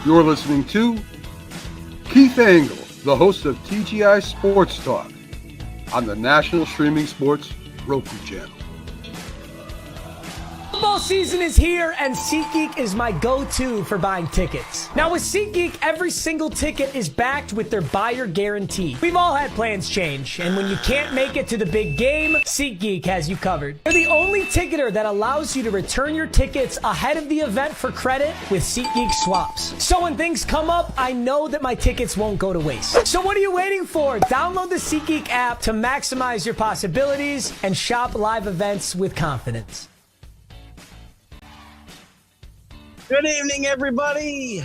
You're listening to Keith Engle, the host of TGI Sports Talk on the National Streaming Sports Roku channel. Football season is here, and SeatGeek is my go-to for buying tickets. Now, with SeatGeek, every single ticket is backed with their buyer guarantee. We've all had plans change, and when you can't make it to the big game, SeatGeek has you covered. They're the only ticketer that allows you to return your tickets ahead of the event for credit with SeatGeek swaps. So when things come up, I know that my tickets won't go to waste. So what are you waiting for? Download the SeatGeek app to maximize your possibilities and shop live events with confidence. Good evening, everybody.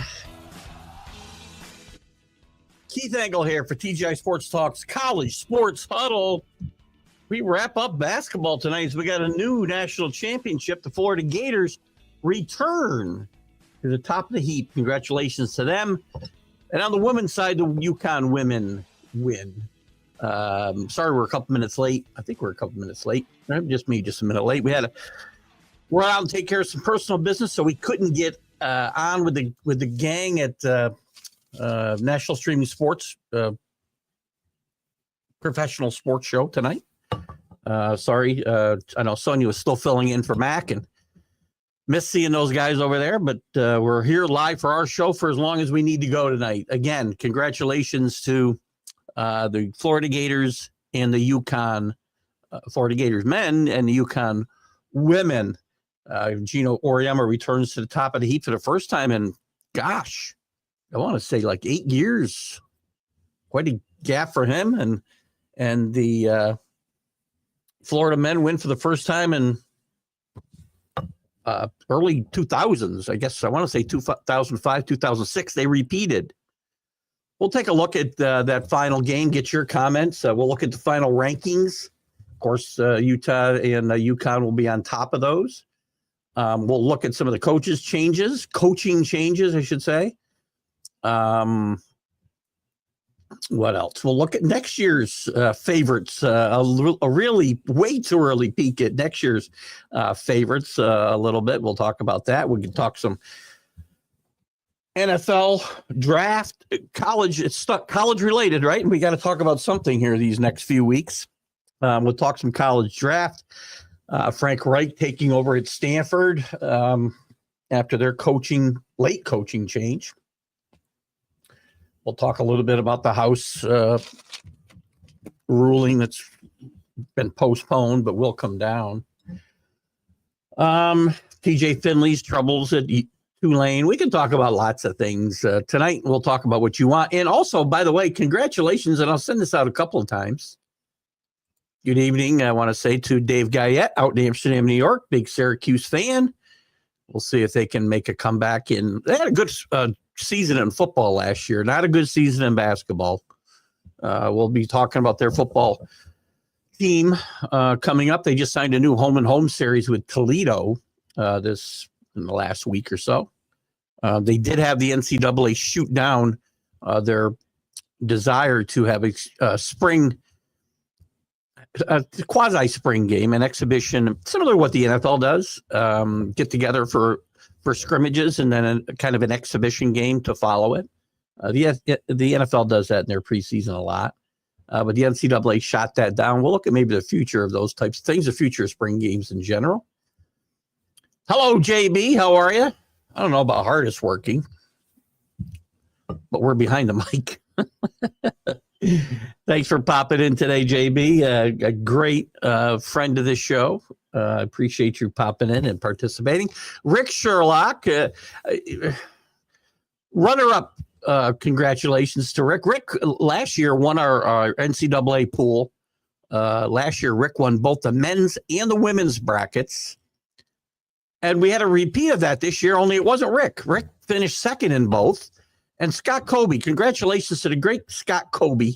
Keith Engle here for TGI Sports Talk's College Sports Huddle. We wrap up basketball tonight as we got a new national championship. The Florida Gators return to the top of the heap. Congratulations to them. And on the women's side, the UConn women win. Sorry, we're a couple minutes late. I think we're a couple minutes late. Just me, just a minute late. We're out and take care of some personal business, so we couldn't get on with the gang at National Streaming Sports professional sports show tonight. Sorry, I know Sonia was still filling in for Mac and missed seeing those guys over there, but we're here live for our show for as long as we need to go tonight. Again, congratulations to the Florida Gators and the UConn Florida Gators men and the UConn women. Gino Auriemma returns to the top of the heap for the first time in, gosh, I want to say like 8 years. Quite a gap for him. And the Florida men win for the first time in early 2000s. I guess I want to say 2005, 2006. They repeated. We'll take a look at that final game. Get your comments. We'll look at the final rankings. Of course, Utah and UConn will be on top of those. We'll look at some of the coaching changes, I should say. What else? We'll look at next year's favorites, a really way too early peek at next year's favorites a little bit. We'll talk about that. We can talk some NFL draft, college. It's stuck college related, right? And we got to talk about something here these next few weeks. We'll talk some college draft. Frank Reich taking over at Stanford after their late coaching change. We'll talk a little bit about the House ruling that's been postponed, but will come down. TJ Finley's troubles at Tulane. We can talk about lots of things. Tonight, we'll talk about what you want. And also, by the way, congratulations, and I'll send this out a couple of times. Good evening, I want to say to Dave Guyette out in Amsterdam, New York, big Syracuse fan. We'll see if they can make a comeback. They had a good season in football last year, not a good season in basketball. We'll be talking about their football team coming up. They just signed a new home-and-home series with Toledo in the last week or so. They did have the NCAA shoot down their desire to have a spring quasi-spring game, an exhibition, similar to what the NFL does, get together for scrimmages and then kind of an exhibition game to follow it. The NFL does that in their preseason a lot, but the NCAA shot that down. We'll look at maybe the future of those types of things, the future of spring games in general. Hello, JB. How are you? I don't know about hardest working, but we're behind the mic. Thanks for popping in today, JB. A great friend of this show. I appreciate you popping in and participating. Rick Sherlock, runner-up. Congratulations to Rick. Rick last year won our NCAA pool. Last year, Rick won both the men's and the women's brackets. And we had a repeat of that this year, only it wasn't Rick. Rick finished second in both. And Scott Kobe, congratulations to the great Scott Kobe,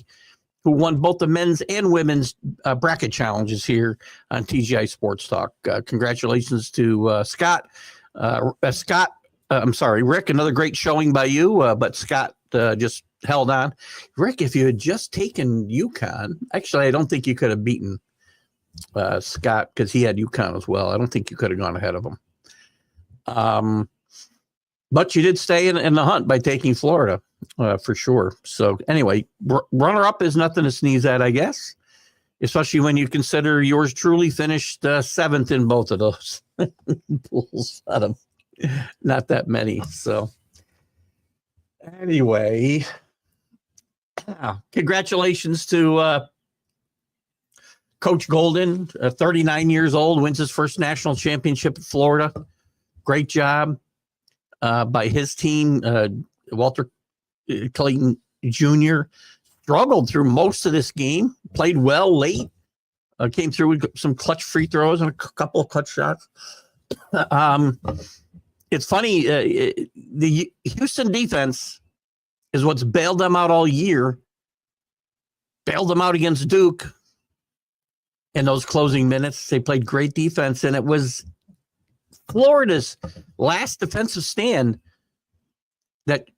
who won both the men's and women's bracket challenges here on TGI Sports Talk. Congratulations to Scott. Rick, another great showing by you, but Scott just held on. Rick, if you had just taken UConn, actually, I don't think you could have beaten Scott because he had UConn as well. I don't think you could have gone ahead of him. But you did stay in the hunt by taking Florida, for sure. So anyway, runner-up is nothing to sneeze at, I guess, especially when you consider yours truly finished 7th in both of those pools out of not that many. So anyway, congratulations to Coach Golden, 39 years old, wins his first national championship at Florida. Great job by his team. Walter Clayton Jr. struggled through most of this game, played well late, came through with some clutch free throws and a couple of clutch shots. It's funny, the Houston defense is what's bailed them out all year, bailed them out against Duke in those closing minutes. They played great defense, and it was Florida's last defensive stand that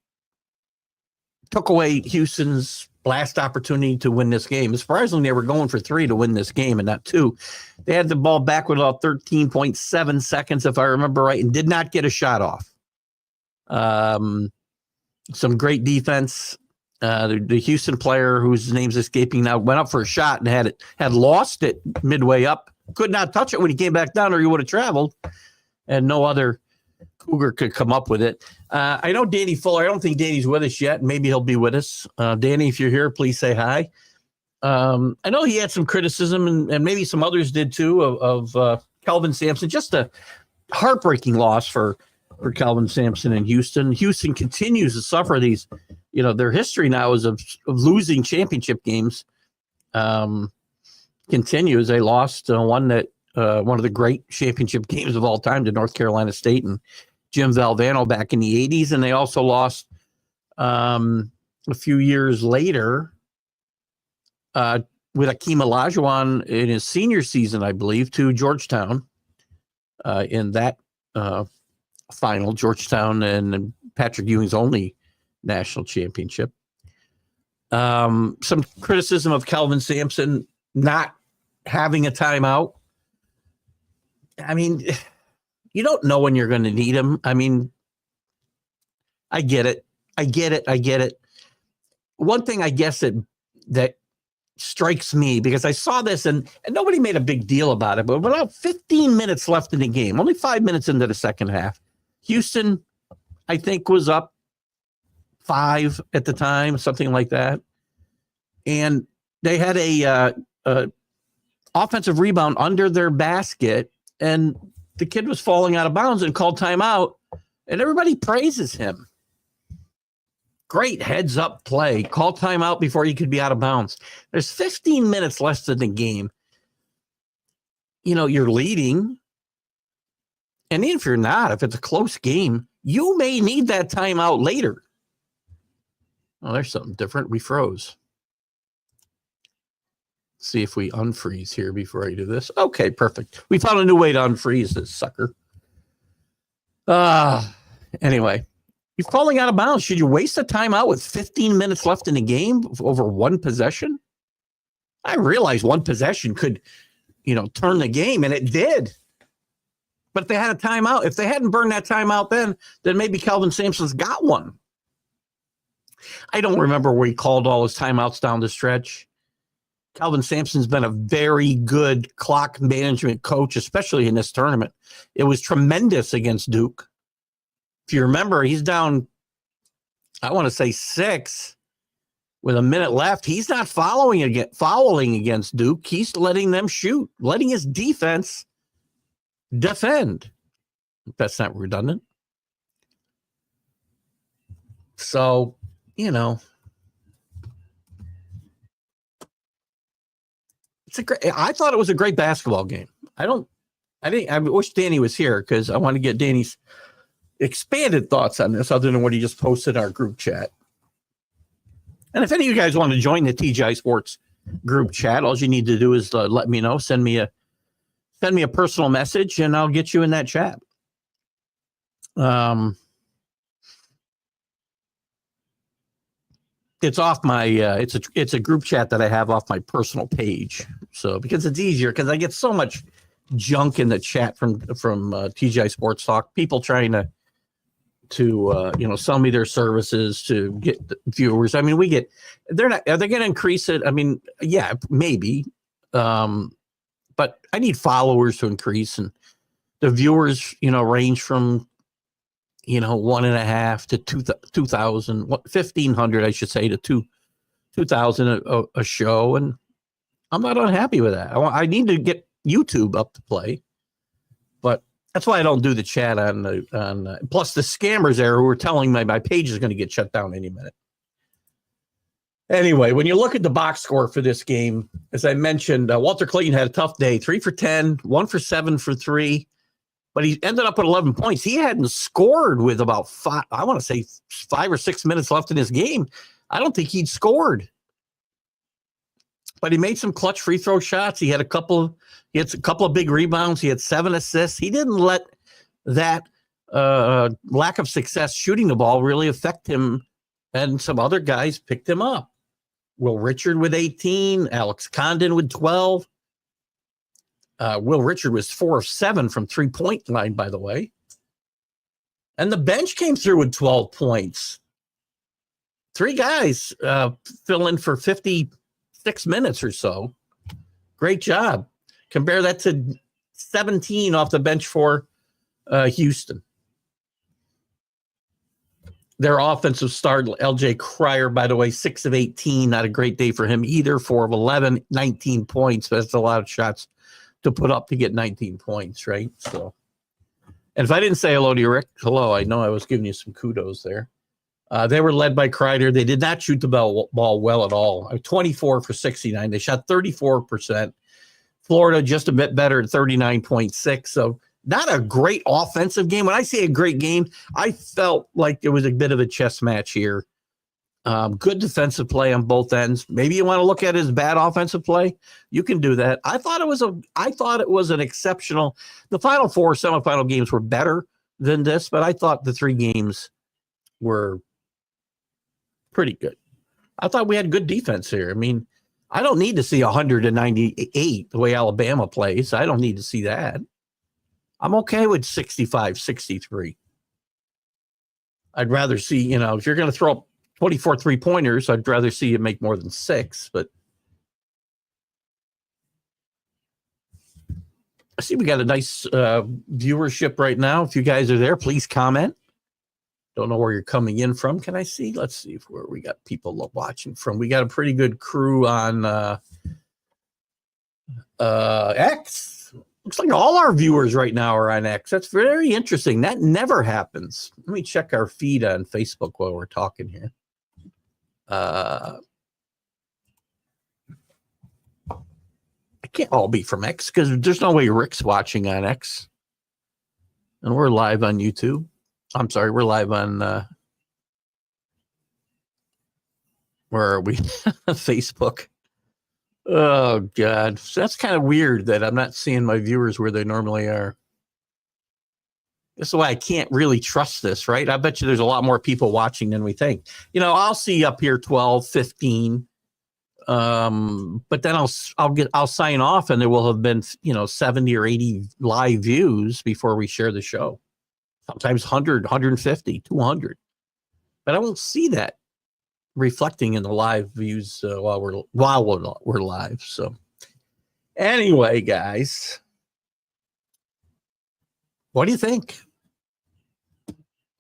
took away Houston's last opportunity to win this game. Surprisingly, they were going for 3 to win this game and not 2. They had the ball back with about 13.7 seconds, if I remember right, and did not get a shot off. Some great defense. The Houston player, whose name's escaping now, went up for a shot and had lost it midway up. Could not touch it when he came back down, or he would have traveled. And no other Cougar could come up with it. I know Danny Fuller. I don't think Danny's with us yet. Maybe he'll be with us. Danny, if you're here, please say hi. I know he had some criticism, and maybe some others did too, of Kelvin Sampson. Just a heartbreaking loss for Kelvin Sampson in Houston. Houston continues to suffer these, their history now is of losing championship games. Continues. They lost one of the great championship games of all time to North Carolina State and Jim Valvano back in the 80s. And they also lost a few years later with Akeem Olajuwon in his senior season, I believe, to Georgetown in that final, Georgetown and Patrick Ewing's only national championship. Some criticism of Kelvin Sampson not having a timeout. I mean, you don't know when you're going to need him. I mean, I get it. One thing I guess that strikes me, because I saw this and nobody made a big deal about it, but about 15 minutes left in the game, only 5 minutes into the second half, Houston, I think, was up 5 at the time, something like that. And they had a offensive rebound under their basket, and the kid was falling out of bounds and called timeout, and everybody praises him. Great heads up play. Call timeout before he could be out of bounds. There's 15 minutes left in the game. You're leading. And even if you're not, if it's a close game, you may need that timeout later. Oh, there's something different. We froze. See if we unfreeze here before I do this. Okay, perfect. We found a new way to unfreeze this sucker. Anyway, you're falling out of bounds. Should you waste a timeout with 15 minutes left in the game over one possession? I realize one possession could, turn the game, and it did. But if they had a timeout, if they hadn't burned that timeout then maybe Kelvin Sampson's got one. I don't remember where he called all his timeouts down the stretch. Kelvin Sampson's been a very good clock management coach, especially in this tournament. It was tremendous against Duke. If you remember, he's down, I want to say 6 with a minute left. He's not fouling against Duke. He's letting them shoot, letting his defense defend. That's not redundant. So, I thought it was a great basketball game. I wish Danny was here because I want to get Danny's expanded thoughts on this other than what he just posted in our group chat. And if any of you guys want to join the TGI Sports group chat, all you need to do is let me know. Send me a personal message and I'll get you in that chat. It's off my it's a group chat that I have off my personal page. So because it's easier, because I get so much junk in the chat from TGI Sports Talk, people trying to sell me their services to get the viewers. I mean, are they going to increase it? I mean, yeah, maybe. But I need followers to increase, and the viewers, range from, 1.5 to 2,000, 1,500, I should say, to 2,000 a show. And I'm not unhappy with that. I need to get YouTube up to play, but that's why I don't do the chat on plus the scammers there who are telling me my page is going to get shut down any minute. Anyway, when you look at the box score for this game, as I mentioned, Walter Clayton had a tough day, 3 for 10, 1 for 7 for 3, but he ended up with 11 points. He hadn't scored with about 5 or 6 minutes left in his game. I don't think he'd scored, but he made some clutch free throw shots. He had a couple of big rebounds. He had 7 assists. He didn't let that lack of success shooting the ball really affect him, and some other guys picked him up. Will Richard with 18, Alex Condon with 12. Will Richard was 4 of 7 from 3-point line, by the way. And the bench came through with 12 points. 3 guys fill in for 56 minutes or so. Great job. Compare that to 17 off the bench for Houston. Their offensive star, LJ Cryer, by the way, 6 of 18. Not a great day for him either. 4 of 11, 19 points. That's a lot of shots to put up to get 19 points, right? So, and if I didn't say hello to you, Rick, hello. I know I was giving you some kudos there. They were led by Kreider. They did not shoot the ball well at all. 24 for 69. They shot 34%. Florida just a bit better at 39.6. So not a great offensive game. When I say a great game, I felt like it was a bit of a chess match here. Good defensive play on both ends. Maybe you want to look at his bad offensive play. You can do that. I thought it was an exceptional. The Final Four semifinal games were better than this, but I thought the 3 games were pretty good. I thought we had good defense here. I mean, I don't need to see 198 the way Alabama plays. I don't need to see that. I'm okay with 65, 63. I'd rather see, if you're going to throw up 24 3-pointers, I'd rather see you make more than 6. But I see we got a nice viewership right now. If you guys are there, please comment. Don't know where you're coming in from. Can I see? Let's see where we got people watching from. We got a pretty good crew on X. Looks like all our viewers right now are on X. That's very interesting. That never happens. Let me check our feed on Facebook while we're talking here. I can't all be from X because there's no way Rick's watching on X. And we're live on YouTube. I'm sorry, we're live on where are we? Facebook. Oh, God. So that's kind of weird that I'm not seeing my viewers where they normally are. That's why I can't really trust this, right? I bet you there's a lot more people watching than we think. I'll see up here 12, 15. But then I'll sign off and there will have been, 70 or 80 live views before we share the show. Sometimes 100, 150, 200. But I won't see that reflecting in the live views while we're live. So anyway, guys, what do you think?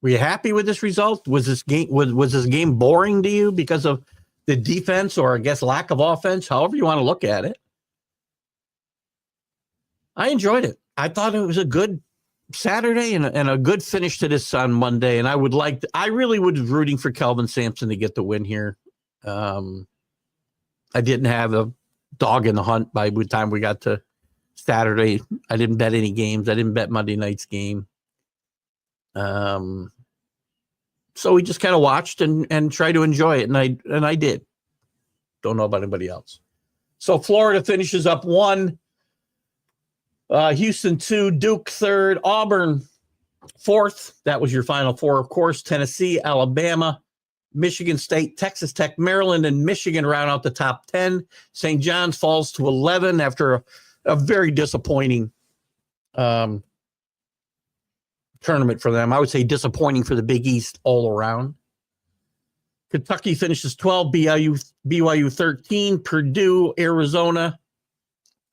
Were you happy with this result? Was this game boring to you because of the defense, or I guess lack of offense? However you want to look at it. I enjoyed it. I thought it was a good Saturday and a good finish to this on Monday. And I really was rooting for Kelvin Sampson to get the win here. I didn't have a dog in the hunt by the time we got to Saturday. I didn't bet any games. I didn't bet Monday night's game. So we just kind of watched and tried to enjoy it. And I did. Don't know about anybody else. So Florida finishes up 1. Houston 2, Duke 3rd, Auburn 4th. That was your Final Four, of course. Tennessee, Alabama, Michigan State, Texas Tech, Maryland, and Michigan round out the top 10. St. John's falls to 11 after a very disappointing tournament for them. I would say disappointing for the Big East all around. Kentucky finishes 12, BYU 13, Purdue, Arizona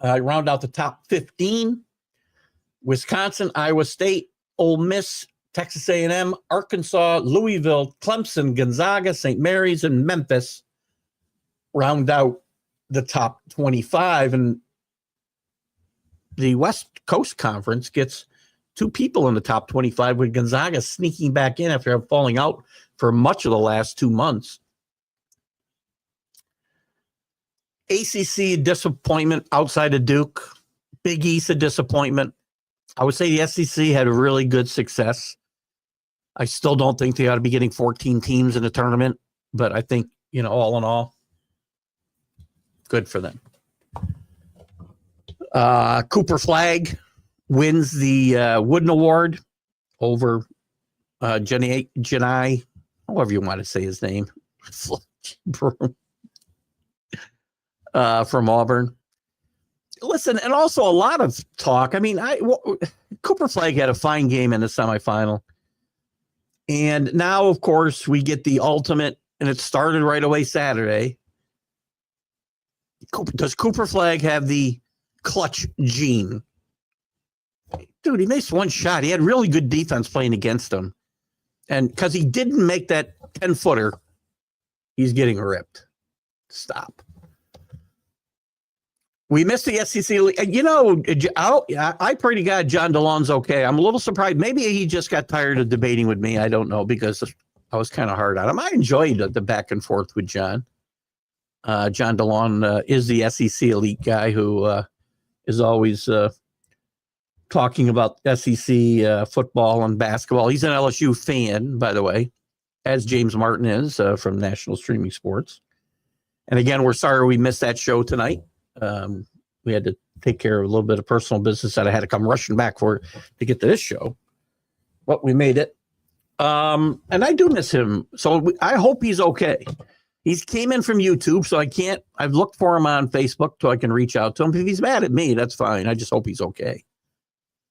round out the top 15. Wisconsin, Iowa State, Ole Miss, Texas A&M, Arkansas, Louisville, Clemson, Gonzaga, St. Mary's, and Memphis round out the top 25. And the West Coast Conference gets 2 people in the top 25, with Gonzaga sneaking back in after falling out for much of the last 2 months. ACC disappointment outside of Duke. Big East a disappointment. I would say the SEC had a really good success. I still don't think they ought to be getting 14 teams in the tournament, but I think, all in all, good for them. Cooper Flagg wins the Wooden Award over Jani, however you want to say his name, from Auburn. Listen, and also a lot of talk. I mean, Cooper Flagg had a fine game in the semifinal. And now, of course, we get the ultimate, and it started right away Saturday. Does Cooper Flagg have the clutch gene? Dude, he missed one shot. He had really good defense playing against him. And because he didn't make that 10-footer, he's getting ripped. Stop. We missed the SEC. I pray to God John DeLon's okay. I'm a little surprised. Maybe he just got tired of debating with me. I don't know, because I was kind of hard on him. I enjoyed the back and forth with John. John DeLon is the SEC elite guy who is always talking about SEC football and basketball. He's an LSU fan, by the way, as James Martin is from National Streaming Sports. And again, we're sorry we missed that show tonight. We had to take care of a little bit of personal business that I had to come rushing back for to get to this show. But we made it. And I do miss him. So I hope he's okay. He came in from YouTube, so I've looked for him on Facebook so I can reach out to him. If he's mad at me, that's fine. I just hope he's okay.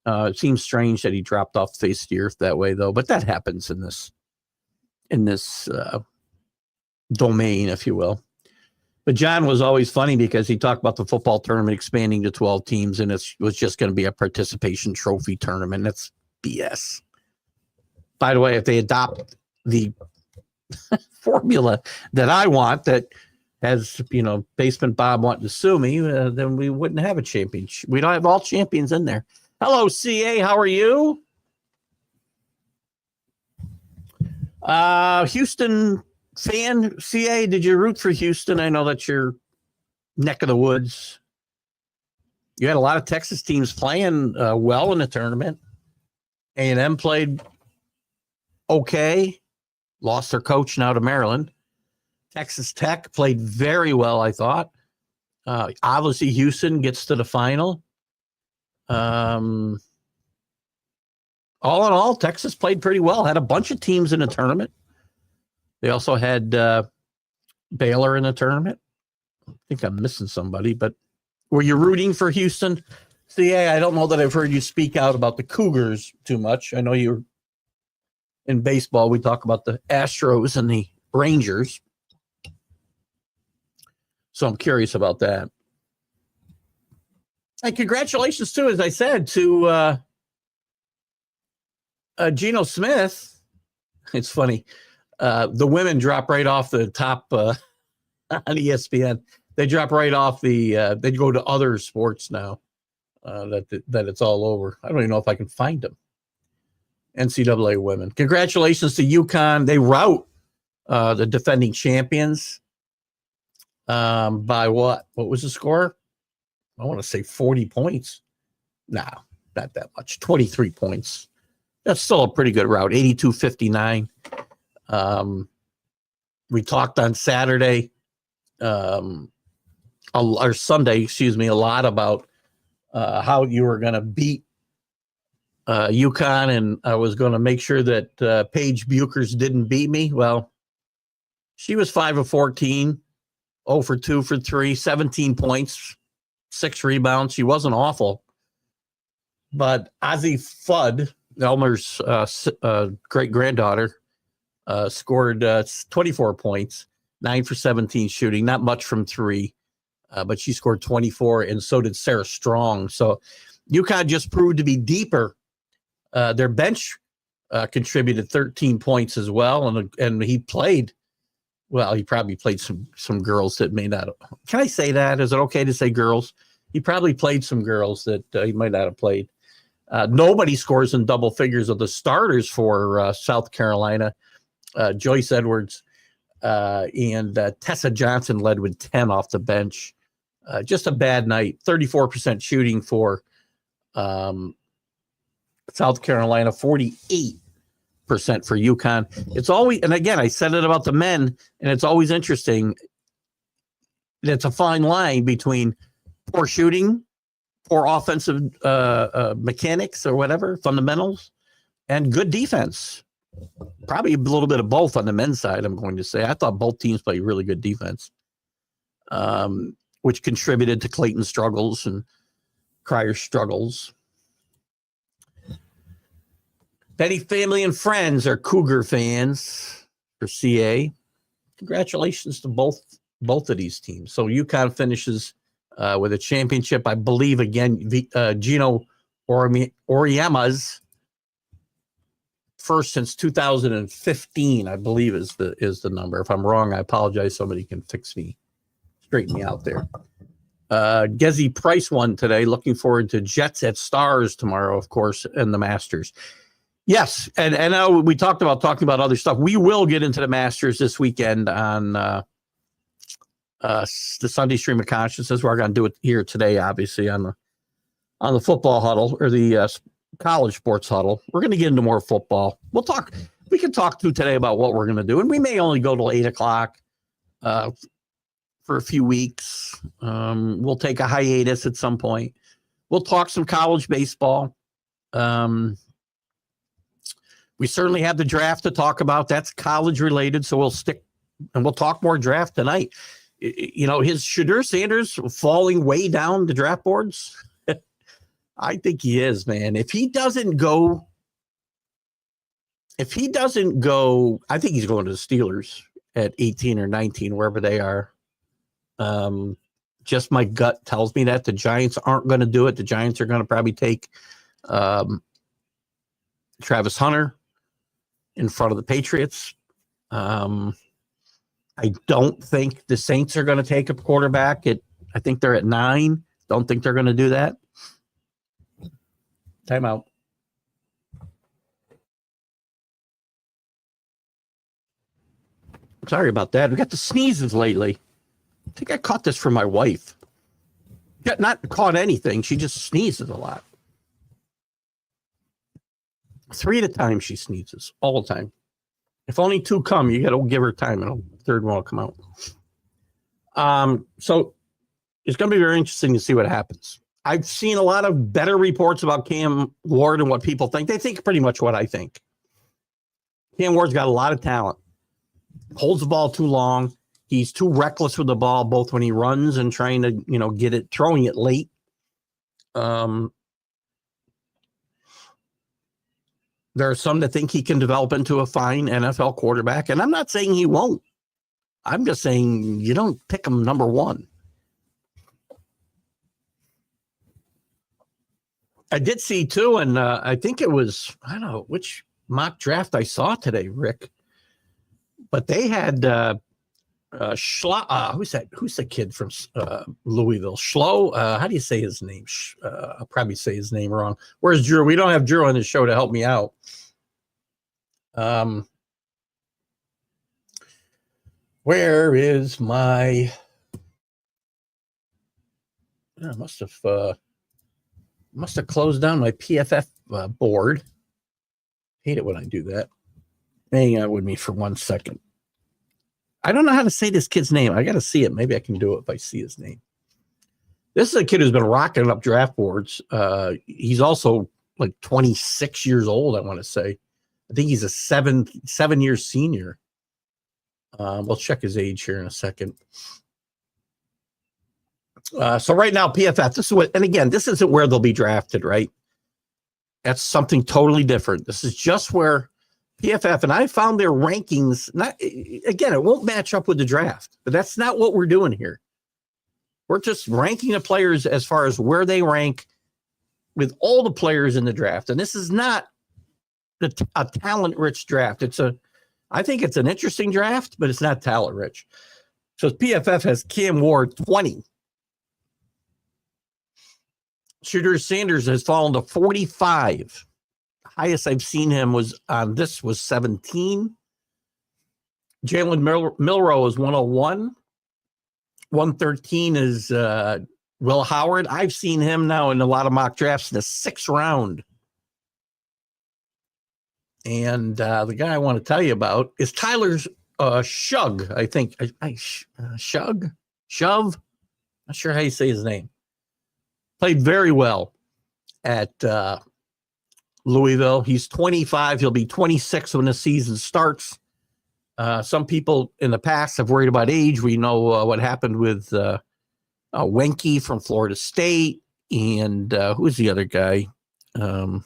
It seems strange that he dropped off the face of the earth that way, though. But that happens in this domain, if you will. But John was always funny because he talked about the football tournament expanding to 12 teams, and it was just going to be a participation trophy tournament. That's BS. By the way, if they adopt the formula that I want, that has, Basement Bob wanting to sue me, then we wouldn't have a championship. We don't have all champions in there. Hello, CA. How are you? Houston fan, CA, did you root for Houston? I know that's your neck of the woods. You had a lot of Texas teams playing well in the tournament. A&M played okay. Lost their coach now to Maryland. Texas Tech played very well, I thought. Obviously, Houston gets to the final. All in all, Texas played pretty well. Had a bunch of teams in the tournament. They also had Baylor in the tournament. I think I'm missing somebody, but were you rooting for Houston? CA, I don't know that I've heard you speak out about the Cougars too much. I know you're in baseball. We talk about the Astros and the Rangers. So I'm curious about that. And congratulations, too, as I said, to Geno Smith. It's funny. The women drop right off the top on ESPN. They drop right off they go to other sports now that it's all over. I don't even know if I can find them. NCAA women. Congratulations to UConn. They rout the defending champions by what? What was the score? I want to say 40 points. No, not that much. 23 points. That's still a pretty good route. 82-59. We talked on Saturday, or Sunday, a lot about how you were going to beat UConn, and I was going to make sure that Paige Buchers didn't beat me. Well, she was 5 of 14, 0 for 2 for 3, 17 points, 6 rebounds. She wasn't awful. But Ozzie Fudd, Elmer's great granddaughter, scored 24 points, 9 for 17 shooting, not much from three, but she scored 24, and so did Sarah Strong. So UConn just proved to be deeper. Their bench contributed 13 points as well, and he played. Well, he probably played some girls that may not have. Can I say that? Is it okay to say girls? He probably played some girls that he might not have played. Nobody scores in double figures of the starters for South Carolina. Joyce Edwards and Tessa Johnson led with 10 off the bench. Just a bad night. 34% shooting for South Carolina, 48% for UConn. It's always, and again, I said it about the men, and it's always interesting. It's a fine line between poor shooting, poor offensive mechanics or whatever, fundamentals, and good defense. Probably a little bit of both on the men's side, I'm going to say. I thought both teams played really good defense, which contributed to Clayton's struggles and Cryer's struggles. Many family and friends are Cougar fans for CA. Congratulations to both of these teams. So UConn finishes with a championship, I believe, again, Gino Oriama's first since 2015, I believe is the number. If I'm wrong, I apologize. Somebody can straighten me out there. Gezi Price won today. Looking forward to Jets at Stars tomorrow, of course, and the Masters. Yes, and we talking about other stuff. We will get into the Masters this weekend on the Sunday Stream of Consciousness. We're going to do it here today, obviously, on the football huddle or the college sports huddle. We're going to get into more football. We can talk through today about what we're going to do, and we may only go till 8:00 for a few weeks. We'll take a hiatus at some point. We'll talk some college baseball. We certainly have the draft to talk about. That's college related, so we'll stick and we'll talk more draft tonight. You know, his Shadur Sanders falling way down the draft boards. I think he is, man. If he doesn't go, I think he's going to the Steelers at 18 or 19, wherever they are. Just my gut tells me that the Giants aren't going to do it. The Giants are going to probably take Travis Hunter in front of the Patriots. I don't think the Saints are going to take a quarterback I think they're at 9. Don't think they're going to do that. Timeout. Sorry about that. We got the sneezes lately. I think I caught this from my wife. Not caught anything. She just sneezes a lot. 3 at a time she sneezes all the time. If only 2 come, you got to give her time and the third one will come out. So it's going to be very interesting to see what happens. I've seen a lot of better reports about Cam Ward and what people think. They think pretty much what I think. Cam Ward's got a lot of talent. Holds the ball too long. He's too reckless with the ball, both when he runs and trying to, get it, throwing it late. There are some that think he can develop into a fine NFL quarterback, and I'm not saying he won't. I'm just saying you don't pick him number 1. I did see, too, and I think it was, I don't know which mock draft I saw today, Rick, but they had who's the kid from Louisville? Schlo? How do you say his name? I'll probably say his name wrong. Where's Drew? We don't have Drew on the show to help me out. Where is my? I must have closed down my PFF board. Hate it when I do that. Hang out with me for 1 second. I don't know how to say this kid's name. I got to see it. Maybe I can do it if I see his name. This is a kid who's been rocketing up draft boards. He's also like 26 years old, I want to say. I think he's a 7-year senior. We'll check his age here in a second. So right now, PFF, this is what, and again, this isn't where they'll be drafted, right? That's something totally different. This is just where PFF, and I found their rankings, again, it won't match up with the draft, but that's not what we're doing here. We're just ranking the players as far as where they rank with all the players in the draft. And this is not a talent-rich draft. I think it's an interesting draft, but it's not talent-rich. So PFF has Cam Ward 20. Shedeur Sanders has fallen to 45. Highest I've seen him was 17. Jalen Milroe is 101. 113 is Will Howard. I've seen him now in a lot of mock drafts in the 6th round. And the guy I want to tell you about is Tyler Shug, I think. Shug? Shove? Not sure how you say his name. Played very well at Louisville. He's 25. He'll be 26 when the season starts. Some people in the past have worried about age. We know what happened with Wenke from Florida State. And who's the other guy? Whedon,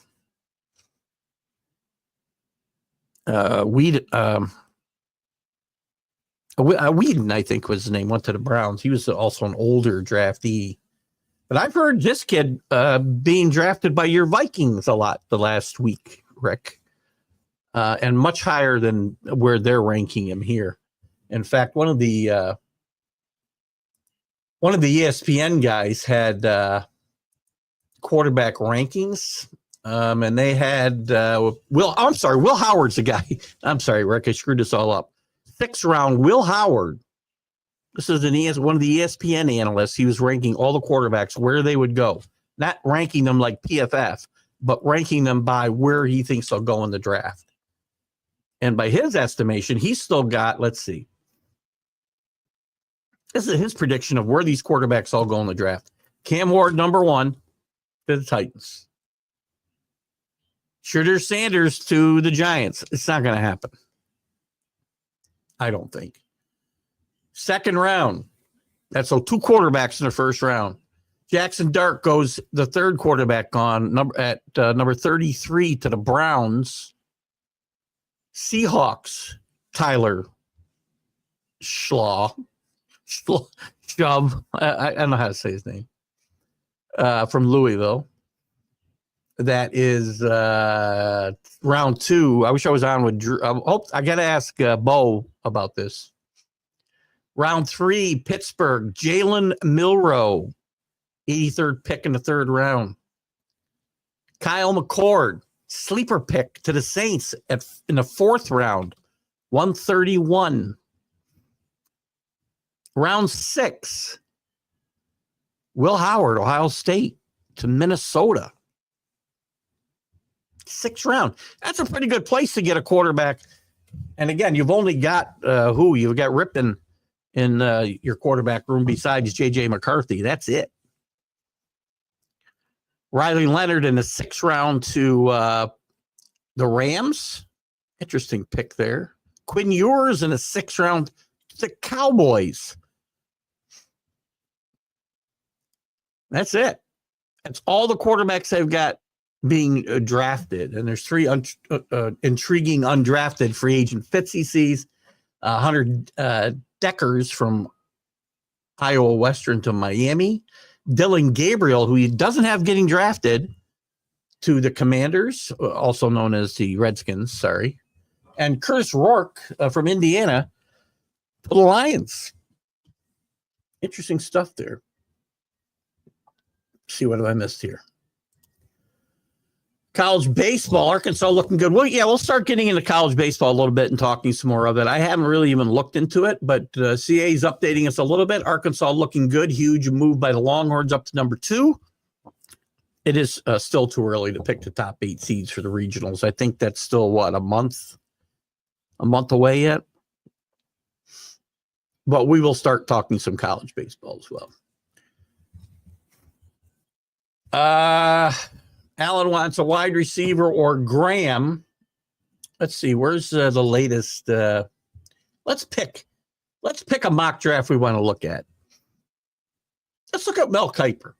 I think was his name, went to the Browns. He was also an older draftee. But I've heard this kid being drafted by your Vikings a lot the last week, Rick, and much higher than where they're ranking him here. In fact, one of the ESPN guys had quarterback rankings, and they had Will Howard's the guy. I'm sorry, Rick, I screwed this all up. 6th round, Will Howard. This is one of the ESPN analysts. He was ranking all the quarterbacks, where they would go. Not ranking them like PFF, but ranking them by where he thinks they'll go in the draft. And by his estimation, he's still got, let's see. This is his prediction of where these quarterbacks all go in the draft. Cam Ward, number 1 to the Titans. Shedeur Sanders to the Giants. It's not going to happen. I don't think. 2nd round. That's 2 quarterbacks in the 1st round. Jackson Dart goes the 3rd quarterback gone number 33 to the Browns. Seahawks, Tyler Shove. I don't know how to say his name. From Louisville. That is round 2. I wish I was on with Drew. I got to ask Bo about this. Round 3, Pittsburgh, Jalen Milroe, 83rd pick in the 3rd round. Kyle McCord, sleeper pick to the Saints in the 4th round, 131. Round 6, Will Howard, Ohio State to Minnesota. 6th round. That's a pretty good place to get a quarterback. And again, you've only got You've got Ripken in your quarterback room besides J.J. McCarthy. That's it. Riley Leonard in the 6th round to the Rams. Interesting pick there. Quinn Ewers in the 6th round to the Cowboys. That's it. That's all the quarterbacks they've got being drafted. And there's 3 intriguing undrafted free agent fits he sees. Hunter Deckers from Iowa Western to Miami. Dylan Gabriel, who he doesn't have getting drafted, to the Commanders, also known as the Redskins, sorry. And Curtis Rourke from Indiana to the Lions. Interesting stuff there. Let's see, what have I missed here? College baseball, Arkansas looking good. Well, yeah, we'll start getting into college baseball a little bit and talking some more of it. I haven't really even looked into it, but CA is updating us a little bit. Arkansas looking good. Huge move by the Longhorns up to number 2. It is still too early to pick the top 8 seeds for the regionals. I think that's still, a month away yet? But we will start talking some college baseball as well. Alan wants a wide receiver or Graham. Let's see. Where's the latest? Let's pick a mock draft we want to look at. Let's look at Mel Kiper.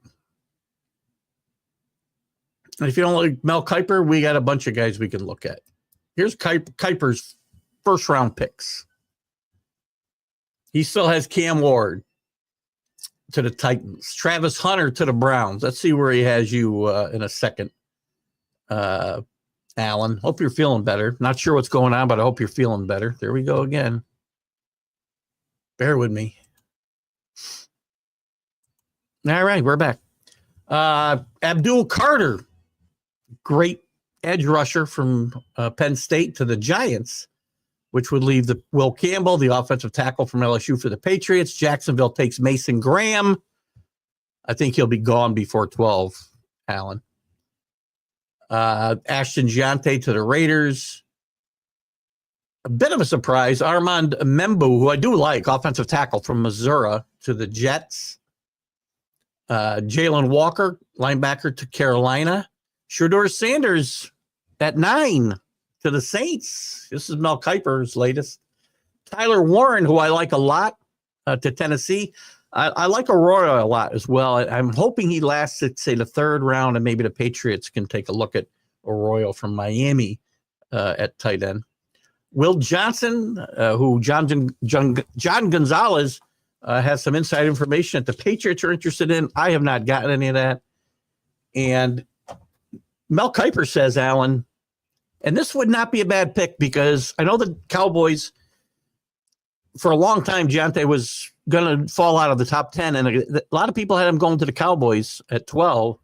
And if you don't like Mel Kiper, we got a bunch of guys we can look at. Here's Kiper's first round picks. He still has Cam Ward to the Titans, Travis Hunter to the Browns. Let's see where he has you in a second. Alan, hope you're feeling better. Not sure what's going on, but I hope you're feeling better. There we go again. Bear with me. All right, we're back. Abdul Carter, great edge rusher from Penn State to the Giants, which would leave the Will Campbell, the offensive tackle from LSU, for the Patriots. Jacksonville takes Mason Graham. I think he'll be gone before 12, Alan. Ashton Giante to the Raiders. A bit of a surprise. Armand Membu, who I do like, offensive tackle from Missouri, to the Jets. Jalen Walker, linebacker to Carolina. Shedeur Sanders at 9 to the Saints. This is Mel Kiper's latest. Tyler Warren, who I like a lot, to Tennessee. I like Arroyo a lot as well. I'm hoping he lasts at, say, the 3rd round, and maybe the Patriots can take a look at Arroyo from Miami at tight end. Will Johnson, who John Gonzalez has some inside information that the Patriots are interested in. I have not gotten any of that. And Mel Kiper says, Alan, and this would not be a bad pick because I know the Cowboys, for a long time, Giante was going to fall out of the top 10. And a lot of people had him going to the Cowboys at 12.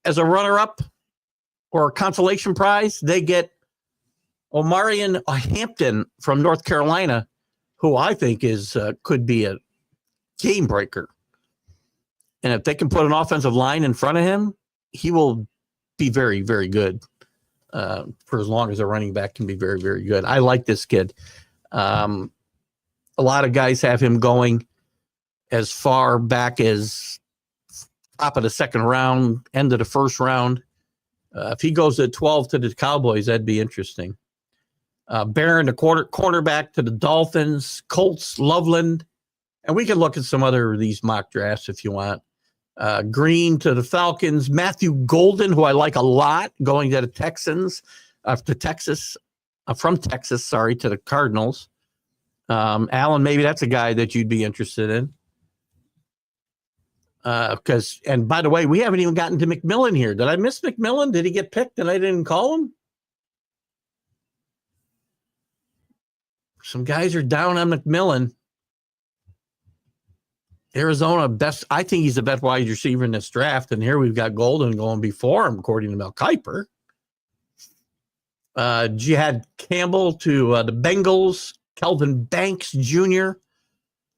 As a runner-up or a consolation prize, they get Omarion Hampton from North Carolina, who I think is could be a game breaker. And if they can put an offensive line in front of him, he will be very, very good for as long as a running back can be very, very good. I like this kid. A lot of guys have him going as far back as top of the 2nd round, end of the 1st round. If he goes at 12 to the Cowboys, that'd be interesting. Barron, the cornerback to the Dolphins, Colts, Loveland. And we can look at some other of these mock drafts if you want. Green to the Falcons, Matthew Golden, who I like a lot, going to the Texans, to Texas, from Texas, sorry, to the Cardinals. Alan, maybe that's a guy that you'd be interested in. And by the way, we haven't even gotten to McMillan here. Did I miss McMillan? Did he get picked and I didn't call him? Some guys are down on McMillan. Arizona, best. I think he's the best wide receiver in this draft. And here we've got Golden going before him, according to Mel Kiper. Jihad Campbell to the Bengals. Kelvin Banks Jr.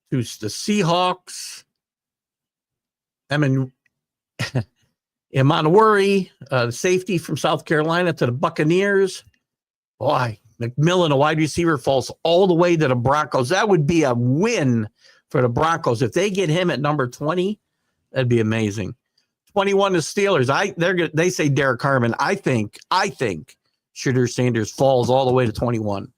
to the Seahawks. Emanwuri, the safety from South Carolina, to the Buccaneers. Boy, McMillan, a wide receiver, falls all the way to the Broncos. That would be a win for the Broncos. If they get him at number 20, that'd be amazing. 21 to Steelers. They say Derek Harmon. I think Shedeur Sanders falls all the way to 21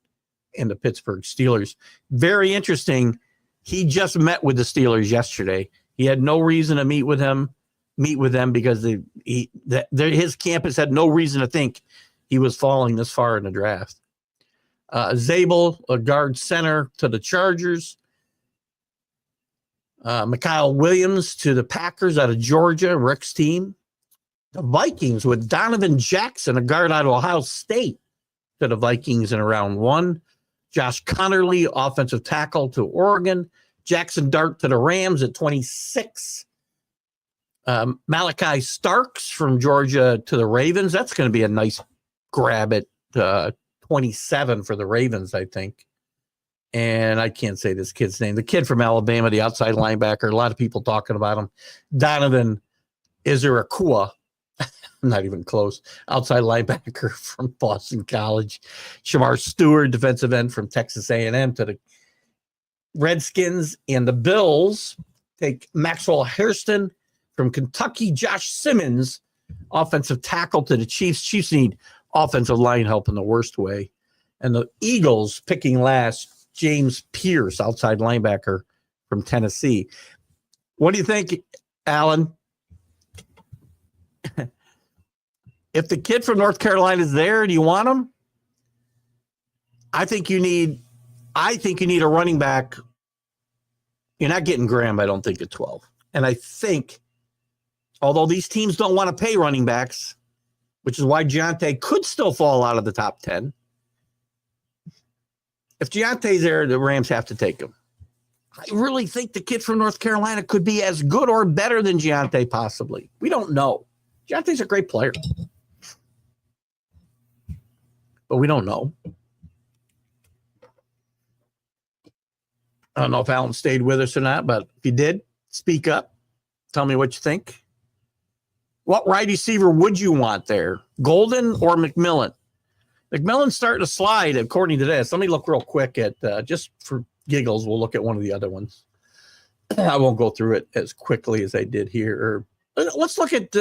in the Pittsburgh Steelers. Very interesting. He just met with the Steelers yesterday. He had no reason to meet with them because his campus had no reason to think he was falling this far in the draft. Zabel, a guard center, to the Chargers. Mikhail Williams to the Packers out of Georgia, Rick's team. The Vikings with Donovan Jackson, a guard out of Ohio State, to the Vikings in round 1. Josh Connerly, offensive tackle, to Oregon. Jackson Dart to the Rams at 26. Malachi Starks from Georgia to the Ravens. That's going to be a nice grab at 27 for the Ravens, I think. And I can't say this kid's name. The kid from Alabama, the outside linebacker, a lot of people talking about him. Donovan Izurakua. Not even close. Outside linebacker from Boston College. Shamar Stewart, defensive end from Texas A&M, to the Redskins. And the Bills take Maxwell Hairston from Kentucky. Josh Simmons, offensive tackle, to the Chiefs. Chiefs need offensive line help in the worst way. And the Eagles picking last, James Pierce, outside linebacker from Tennessee. What do you think, Alan? If the kid from North Carolina is there, do you want him? I think you need a running back. You're not getting Graham, I don't think, at 12. And I think, although these teams don't want to pay running backs, which is why Giante could still fall out of the top 10. If Giante's there, the Rams have to take him. I really think the kid from North Carolina could be as good or better than Giante, possibly. We don't know. Giante's a great player. But we don't know. I don't know if Alan stayed with us or not, but if you did, speak up. Tell me what you think. What wide receiver would you want there? Golden or McMillan? McMillan's starting to slide, according to this. Let me look real quick at, just for giggles, we'll look at one of the other ones. I won't go through it as quickly as I did here. Let's look at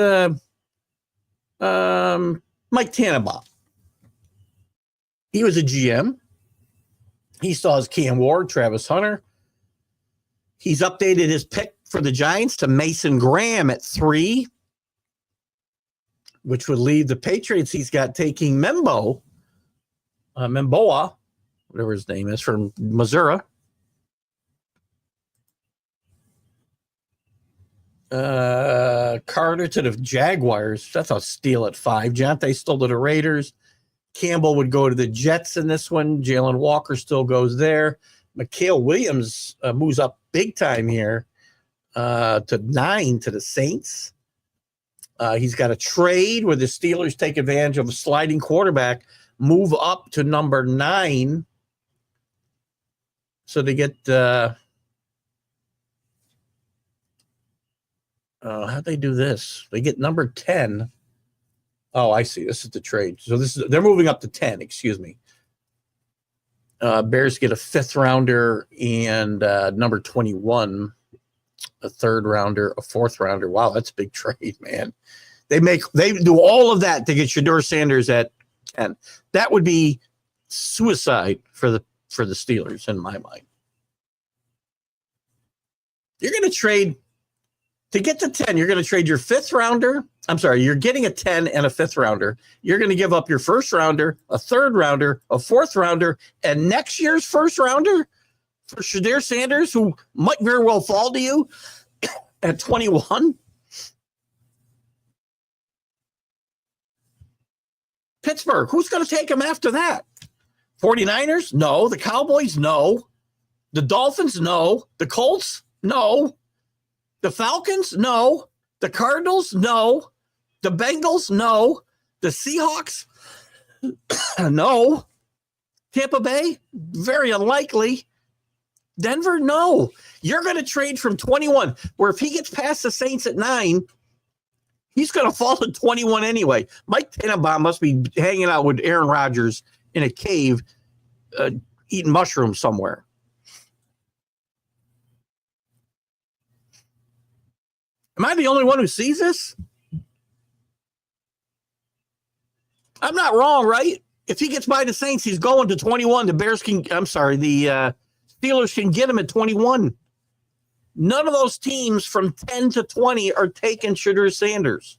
Mike Tannenbaum. He was a GM. He still has Cam Ward, Travis Hunter. He's updated his pick for the Giants to Mason Graham at 3, which would leave the Patriots. He's got taking Memboa, whatever his name is, from Missouri. Carter to the Jaguars. That's a steal at 5. Giante still to the Raiders. Campbell would go to the Jets in this one. Jalen Walker still goes there. Mikael Williams moves up big time here to 9 to the Saints. He's got a trade where the Steelers take advantage of a sliding quarterback, move up to number 9. So they get how'd they do this? They get number 10. Oh, I see. This is the trade. So they're moving up to 10, excuse me. Bears get a 5th rounder and number 21, a 3rd rounder, a 4th rounder. Wow, that's a big trade, man. They do all of that to get Shedeur Sanders at 10. That would be suicide for the Steelers in my mind. You're going to trade to get to 10. You're going to trade your 5th rounder. I'm sorry, you're getting a 10 and a 5th rounder. You're going to give up your 1st rounder, a 3rd rounder, a 4th rounder, and next year's 1st rounder for Shedeur Sanders, who might very well fall to you at 21. Pittsburgh, who's going to take him after that? 49ers? No. The Cowboys? No. The Dolphins? No. The Colts? No. The Falcons? No. The Cardinals? No. The Bengals? No. The Seahawks? No. Tampa Bay? Very unlikely. Denver? No. You're going to trade from 21, where if he gets past the Saints at 9, he's going to fall to 21 anyway. Mike Tannenbaum must be hanging out with Aaron Rodgers in a cave eating mushrooms somewhere. Am I the only one who sees this? I'm not wrong, right? If he gets by the Saints, he's going to 21. The Steelers can get him at 21. None of those teams from 10 to 20 are taking Shedeur Sanders.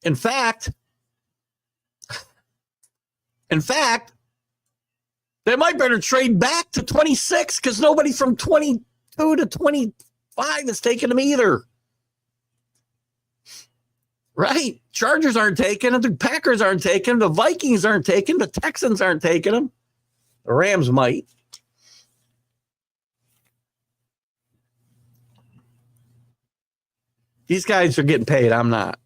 In fact, they might better trade back to 26 because nobody from 22 to 25 is taking him either. Right? Chargers aren't taking him. The Packers aren't taking him. The Vikings aren't taking him. The Texans aren't taking him. The Rams might. These guys are getting paid. I'm not.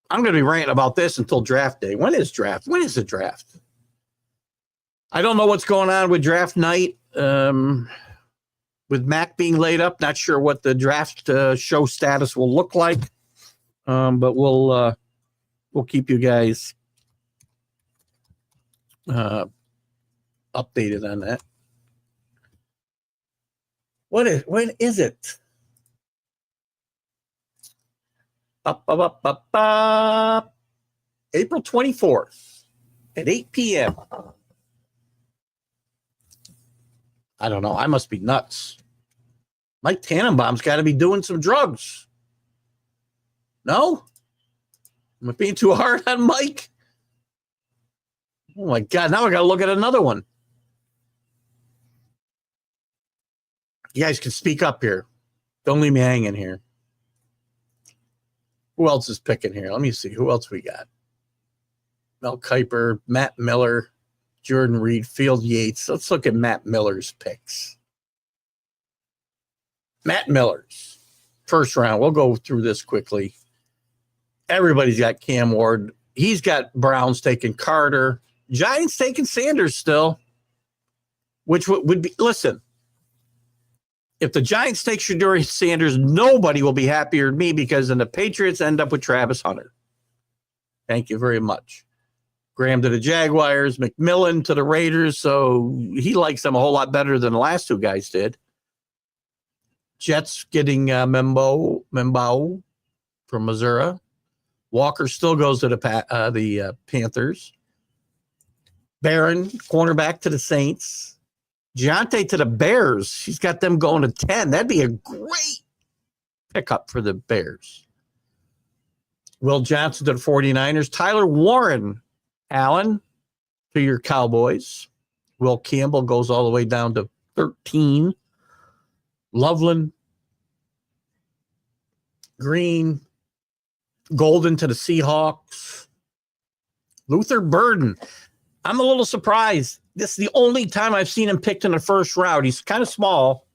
I'm going to be ranting about this until draft day. When is draft? When is the draft? I don't know what's going on with draft night. With Mac being laid up, not sure what the draft show status will look like. But we'll keep you guys updated on that. When is it? April 24th at 8 p.m. I don't know. I must be nuts. Mike Tannenbaum's got to be doing some drugs. No? Am I being too hard on Mike? Oh, my God. Now I got to look at another one. You guys can speak up here. Don't leave me hanging here. Who else is picking here? Let me see. Who else we got? Mel Kiper, Matt Miller, Jordan Reed, Field Yates. Let's look at Matt Miller's picks. Matt Miller's first round. We'll go through this quickly. Everybody's got Cam Ward. He's got Browns taking Carter. Giants taking Sanders still, which would be, listen, if the Giants take Shedeur Sanders, nobody will be happier than me because then the Patriots end up with Travis Hunter. Thank you very much. Graham to the Jaguars, McMillan to the Raiders, so he likes them a whole lot better than the last two guys did. Jets getting Membo from Missouri. Walker still goes to the Panthers. Barron, cornerback to the Saints. Giante to the Bears. She's got them going to 10. That'd be a great pickup for the Bears. Will Johnson to the 49ers. Tyler Warren, Allen, to your Cowboys. Will Campbell goes all the way down to 13. Loveland, Green, Golden to the Seahawks. Luther Burden. I'm a little surprised. This is the only time I've seen him picked in the first round. He's kind of small,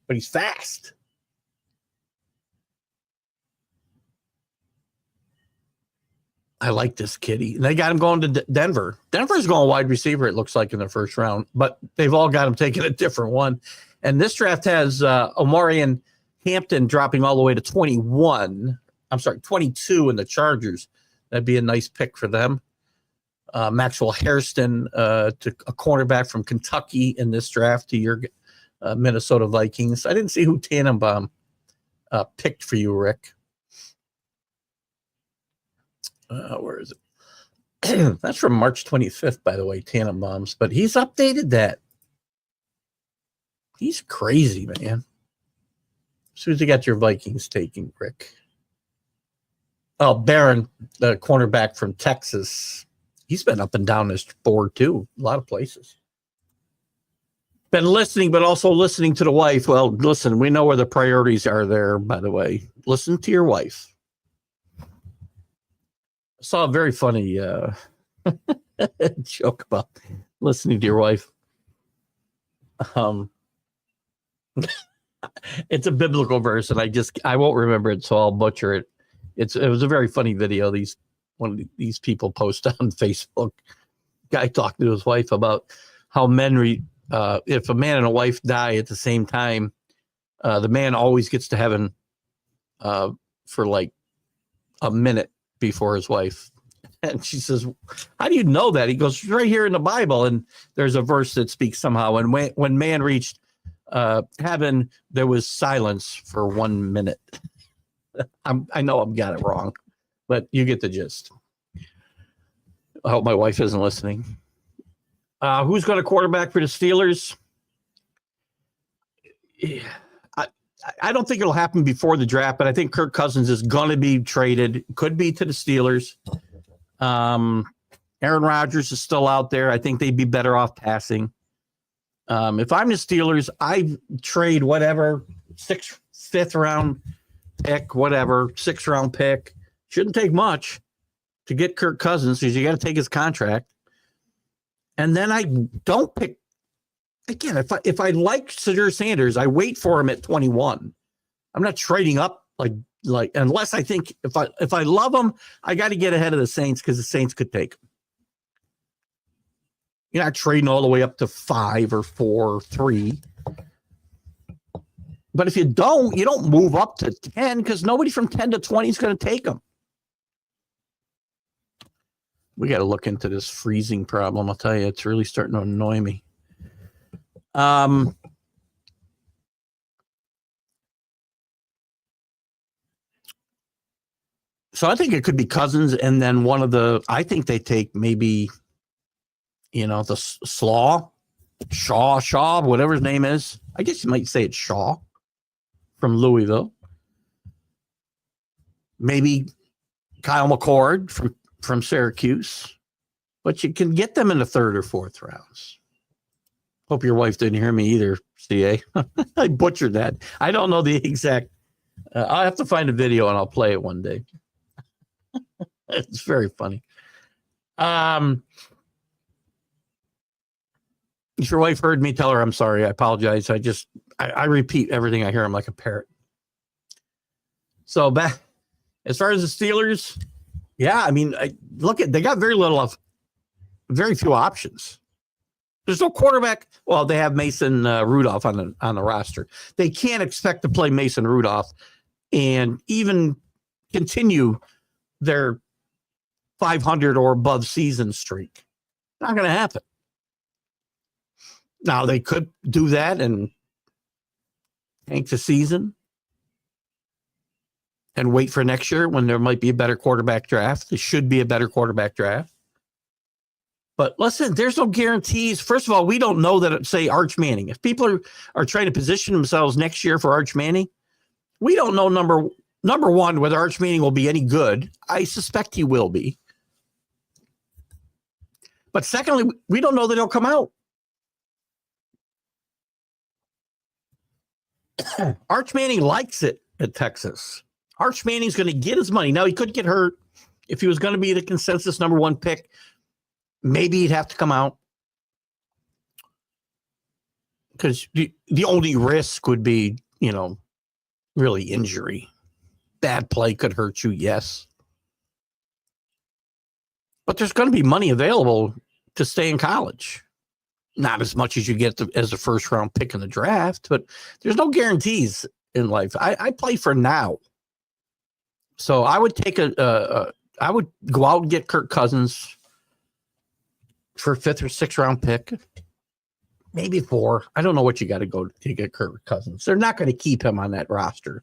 but he's fast. I like this kitty. And they got him going to Denver. Denver's going wide receiver, it looks like, in the first round, but they've all got him taking a different one. And this draft has Omarion Hampton dropping all the way to 21. I'm sorry, 22 in the Chargers. That'd be a nice pick for them. Maxwell Hairston to a cornerback from Kentucky in this draft to your Minnesota Vikings. I didn't see who Tannenbaum picked for you, Rick. Where is it? That's from March 25th, by the way, Tannenbaum's, but he's updated that. He's crazy, man. As soon as you got your Vikings taking, Rick. Oh, Barron, the cornerback from Texas. He's been up and down this board, too. A lot of places. Been listening, but also listening to the wife. Well, listen, we know where the priorities are there, by the way. Listen to your wife. I saw a very funny joke about listening to your wife. It's a biblical verse, and I won't remember it, so I'll butcher it. It was a very funny video. One of these people post on Facebook. Guy talking to his wife about how men, if a man and a wife die at the same time, the man always gets to heaven for like a minute before his wife. And she says, "How do you know that?" He goes, "Right here in the Bible." And there's a verse that speaks somehow. And when man reached heaven, there was silence for 1 minute. I know I've got it wrong, but you get the gist. I hope my wife isn't listening. Who's going to quarterback for the Steelers? I don't think it'll happen before the draft, but I think Kirk Cousins is going to be traded. Could be to the Steelers. Aaron Rodgers is still out there. I think they'd be better off passing. If I'm the Steelers, I trade whatever, fifth round pick, whatever, 6th round pick. Shouldn't take much to get Kirk Cousins because you got to take his contract. And then I don't pick again. If I like Shedeur Sanders, I wait for him at 21. I'm not trading up like unless I think if I love him, I got to get ahead of the Saints because the Saints could take him. You're not trading all the way up to 5 or 4 or 3. But if you don't move up to 10 because nobody from 10 to 20 is going to take them. We got to look into this freezing problem. I'll tell you, it's really starting to annoy me. So I think it could be Cousins, and then I think they take maybe, the Slaw Shaw, whatever his name is. I guess you might say it's Shaw from Louisville. Maybe Kyle McCord from Syracuse. But you can get them in the third or fourth rounds. Hope your wife didn't hear me either, CA. I butchered that. I don't know the exact. I'll have to find a video and I'll play it one day. It's very funny. If your wife heard me, tell her I'm sorry. I apologize. I repeat everything I hear. I'm like a parrot. So back as far as the Steelers, yeah, I mean, they got very few options. There's no quarterback. Well, they have Mason Rudolph on the roster. They can't expect to play Mason Rudolph and even continue their 500 or above season streak. Not going to happen. Now, they could do that and tank the season and wait for next year when there might be a better quarterback draft. There should be a better quarterback draft. But listen, there's no guarantees. First of all, we don't know that, say, Arch Manning. If people are trying to position themselves next year for Arch Manning, we don't know, number one, whether Arch Manning will be any good. I suspect he will be. But secondly, we don't know that he'll come out. Arch Manning likes it at Texas. Arch Manning's going to get his money. Now, he could get hurt. If he was going to be the consensus number one pick, maybe he'd have to come out. Because the only risk would be, really injury. Bad play could hurt you, yes. But there's going to be money available to stay in college. Not as much as you get as a first-round pick in the draft, but there's no guarantees in life. I play for now. So I would take I would go out and get Kirk Cousins for a 5th or 6th round pick. Maybe 4. I don't know what you got to go to get Kirk Cousins. They're not going to keep him on that roster.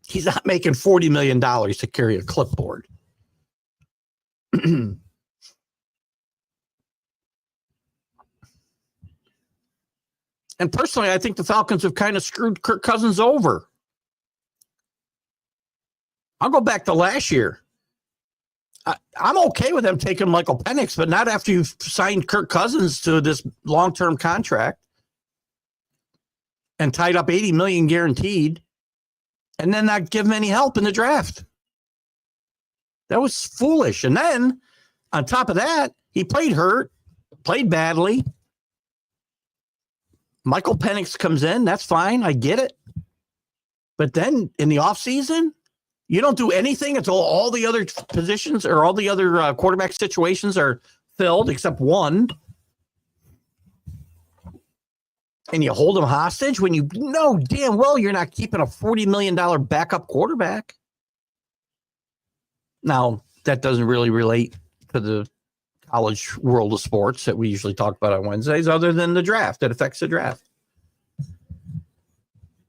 He's not making $40 million to carry a clipboard. And personally, I think the Falcons have kind of screwed Kirk Cousins over. I'll go back to last year. I'm okay with them taking Michael Penix, but not after you've signed Kirk Cousins to this long-term contract and tied up $80 million guaranteed, and then not give him any help in the draft. That was foolish. And then, on top of that, he played hurt, played badly. Michael Penix comes in. That's fine. I get it. But then in the offseason, you don't do anything until all the other positions or all the other quarterback situations are filled except one. And you hold them hostage when you know damn well you're not keeping a $40 million backup quarterback. Now, that doesn't really relate to the college world of sports that we usually talk about on Wednesdays, other than the draft. That affects the draft.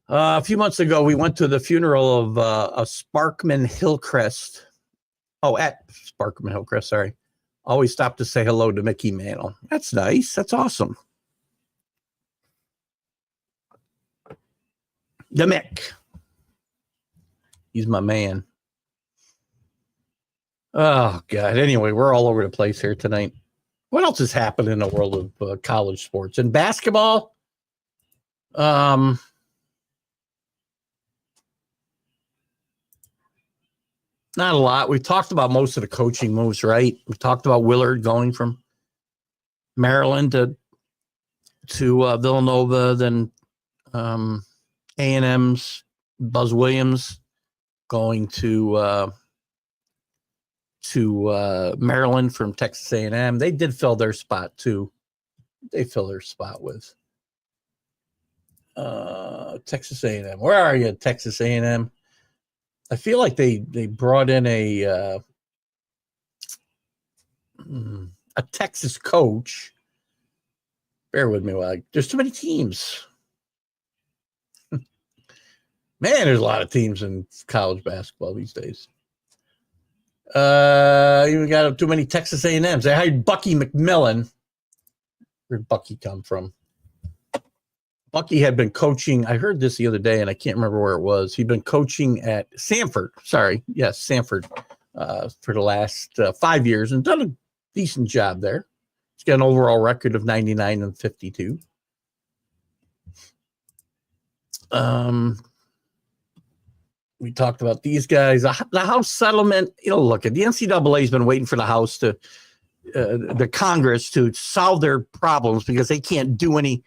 A few months ago, we went to the funeral of a Sparkman Hillcrest. Oh, at Sparkman Hillcrest, sorry. Always stop to say hello to Mickey Mantle. That's nice. That's awesome. The Mick. He's my man. Oh, God. Anyway, we're all over the place here tonight. What else has happened in the world of college sports? In basketball, not a lot. We've talked about most of the coaching moves, right? We talked about Willard going from Maryland to Villanova, then A&M's Buzz Williams going to Maryland from Texas A&M. They did fill their spot too. They fill their spot with Texas A&M. Where are you, Texas A&M? I feel like they brought in a Texas coach. Bear with me while there's too many teams. Man, there's a lot of teams in college basketball these days. You got too many Texas A&Ms. They hired Bucky McMillan. Where'd Bucky come from? Bucky had been coaching. I heard this the other day, and I can't remember where it was. He'd been coaching at Sanford. Sorry. Yes, Sanford for the last 5 years and done a decent job there. He's got an overall record of 99-52. We talked about these guys. The House settlement, look, the NCAA has been waiting for the House to, the Congress to solve their problems because they can't do any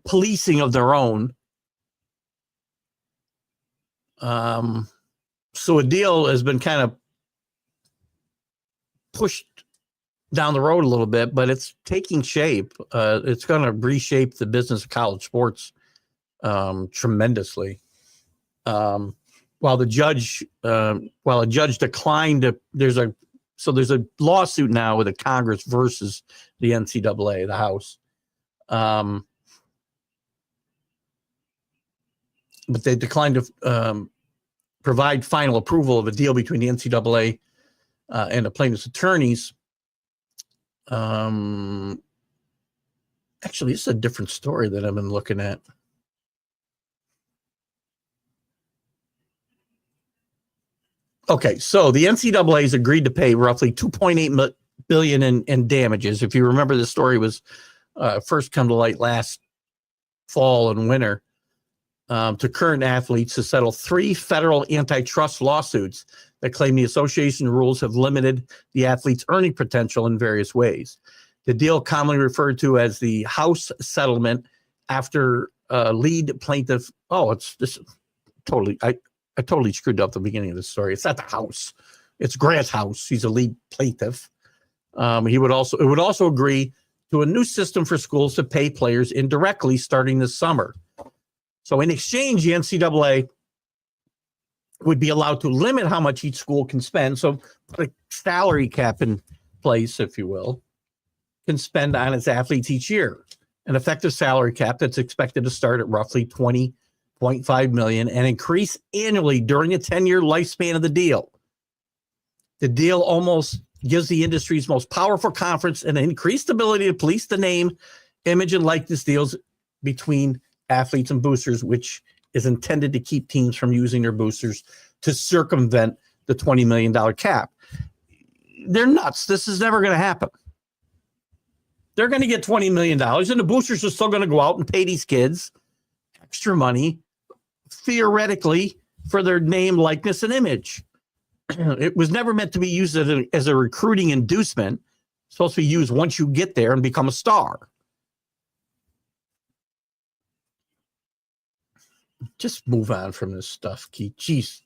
policing of their own. So a deal has been kind of pushed down the road a little bit, but it's taking shape. It's going to reshape the business of college sports tremendously. While a judge declined there's a lawsuit now with the Congress versus the NCAA, the House. But they declined to provide final approval of a deal between the NCAA and the plaintiffs' attorneys. Actually, this is a different story that I've been looking at. Okay, so the NCAA has agreed to pay roughly $2.8 billion in damages. If you remember, the story was first come to light last fall and winter to current athletes to settle 3 federal antitrust lawsuits that claim the association rules have limited the athlete's earning potential in various ways. The deal, commonly referred to as the House settlement, after lead plaintiff. Oh, it's this totally. I totally screwed up the beginning of the story. It's not the House. It's Grant's House. He's a lead plaintiff. It would also agree to a new system for schools to pay players indirectly starting this summer. So in exchange, the NCAA would be allowed to limit how much each school can spend. So put a salary cap in place, if you will, can spend on its athletes each year. An effective salary cap that's expected to start at roughly $20.5 million and increase annually during a 10-year lifespan of the deal. The deal almost gives the industry's most powerful conference an increased ability to police the name, image, and likeness deals between athletes and boosters, which is intended to keep teams from using their boosters to circumvent the $20 million cap. They're nuts. This is never going to happen. They're going to get $20 million, and the boosters are still going to go out and pay these kids extra money, theoretically, for their name, likeness, and image. It was never meant to be used as a recruiting inducement. It's supposed to be used once you get there and become a star. Just move on from this stuff, Keith. Jeez.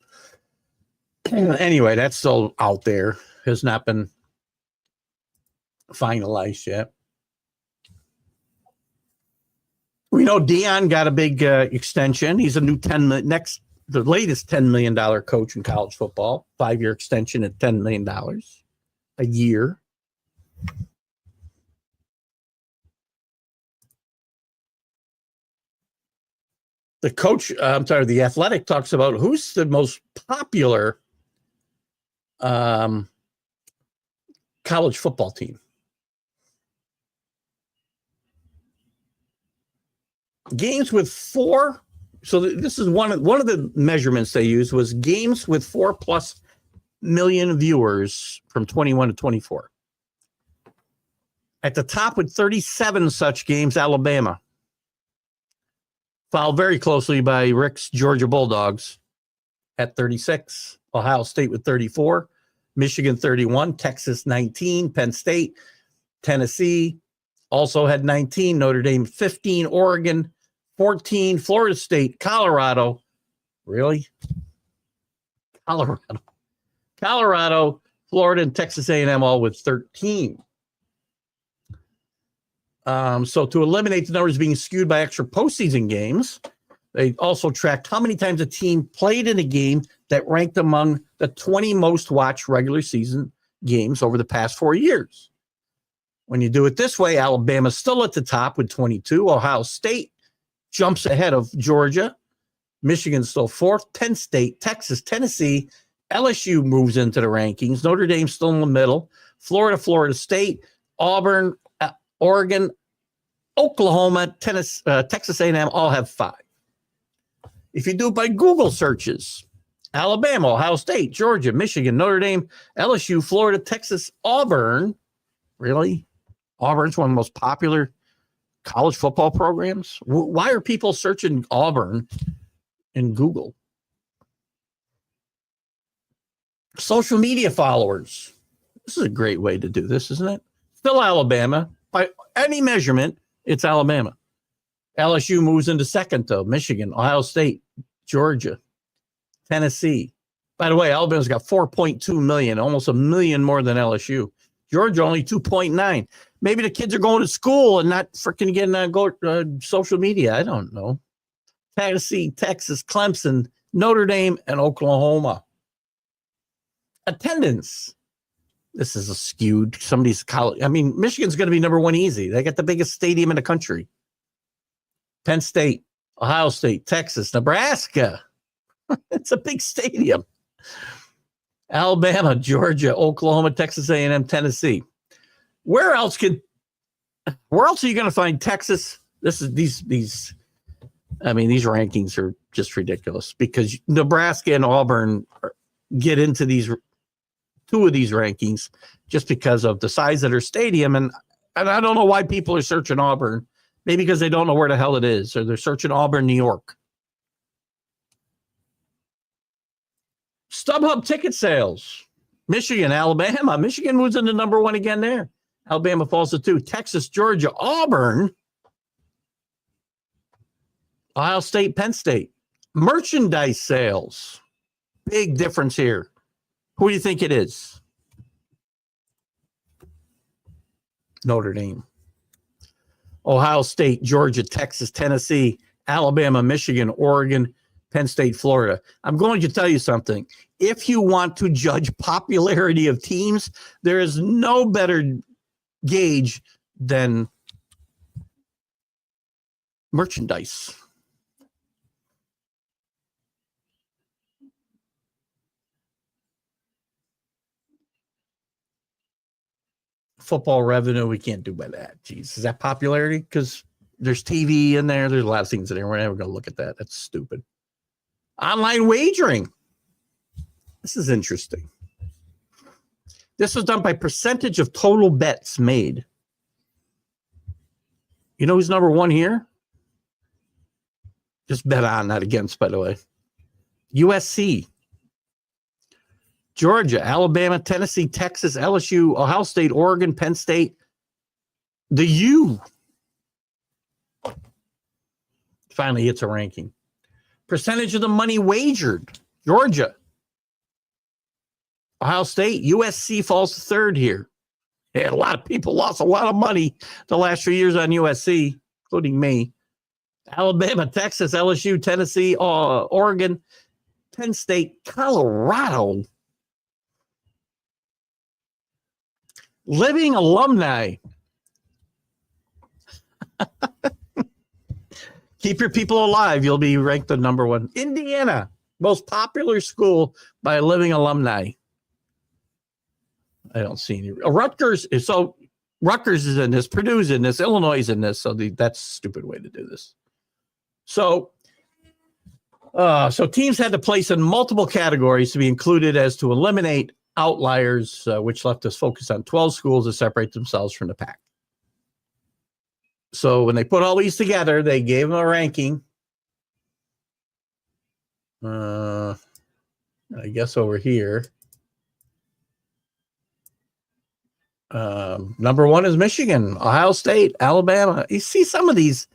Anyway, that's still out there. Has not been finalized yet. We know Dion got a big extension. He's a new the latest $10 million coach in college football. 5-year extension at $10 million a year. The Athletic talks about who's the most popular college football team. Games with 4. So this is one of the measurements they used was games with 4+ million viewers from 21 to 24. At the top with 37 such games, Alabama. Followed very closely by Rick's Georgia Bulldogs at 36. Ohio State with 34. Michigan 31. Texas 19. Penn State. Tennessee also had 19. Notre Dame 15. Oregon 14. Florida State. Colorado. Really? Colorado, Florida, and Texas A&M all with 13. So to eliminate the numbers being skewed by extra postseason games, they also tracked how many times a team played in a game that ranked among the 20 most watched regular season games over the past 4 years. When you do it this way, Alabama's still at the top with 22. Ohio State jumps ahead of Georgia. Michigan's still 4th. Penn State, Texas, Tennessee, LSU moves into the rankings. Notre Dame's still in the middle. Florida State, Auburn, Oregon, Oklahoma, Texas A&M all have 5. If you do it by Google searches, Alabama, Ohio State, Georgia, Michigan, Notre Dame, LSU, Florida, Texas, Auburn. Really? Auburn's one of the most popular college football programs? Why are people searching Auburn in Google? Social media followers. This is a great way to do this, isn't it? Still Alabama. By any measurement, it's Alabama. LSU moves into second, though. Michigan, Ohio State, Georgia, Tennessee. By the way, Alabama's got 4.2 million, almost a million more than LSU. Georgia only 2.9. Maybe the kids are going to school and not freaking getting on social media. I don't know. Tennessee, Texas, Clemson, Notre Dame, and Oklahoma. Attendance. This is a skewed. Somebody's college. I mean, Michigan's going to be number 1 easy. They got the biggest stadium in the country. Penn State, Ohio State, Texas, Nebraska. It's a big stadium. Alabama, Georgia, Oklahoma, Texas A&M, Tennessee. Where else are you going to find Texas? These rankings are just ridiculous because Nebraska and Auburn get into two of these rankings just because of the size of their stadium. And I don't know why people are searching Auburn. Maybe because they don't know where the hell it is, or they're searching Auburn, New York. StubHub ticket sales. Michigan, Alabama. Michigan moves into number 1 again there. Alabama falls to 2. Texas, Georgia, Auburn. Ohio State, Penn State. Merchandise sales. Big difference here. Who do you think it is? Notre Dame. Ohio State, Georgia, Texas, Tennessee, Alabama, Michigan, Oregon, Penn State, Florida. I'm going to tell you something. If you want to judge popularity of teams, there is no better gauge than merchandise. Football revenue, we can't do by that. Jeez, is that popularity? Because there's TV in there. There's a lot of things in there. We're never going to look at that. That's stupid. Online wagering. This is interesting. This was done by percentage of total bets made. You know who's number 1 here? Just bet on, not against, by the way. USC. Georgia, Alabama, Tennessee, Texas, LSU, Ohio State, Oregon, Penn State. The U finally hits a ranking. Percentage of the money wagered. Georgia, Ohio State, USC falls to 3rd here. Yeah, a lot of people lost a lot of money the last few years on USC, including me. Alabama, Texas, LSU, Tennessee, Oregon, Penn State, Colorado. Living alumni. Keep your people alive. You'll be ranked the number 1. Indiana, most popular school by living alumni. I don't see any. Rutgers is in this. Purdue's in this. Illinois is in this. So that's a stupid way to do this. So teams had to place in multiple categories to be included as to eliminate outliers, which left us focused on 12 schools to separate themselves from the pack. So when they put all these together, they gave them a ranking. I guess over here. Number 1 is Michigan, Ohio State, Alabama. You see some of these.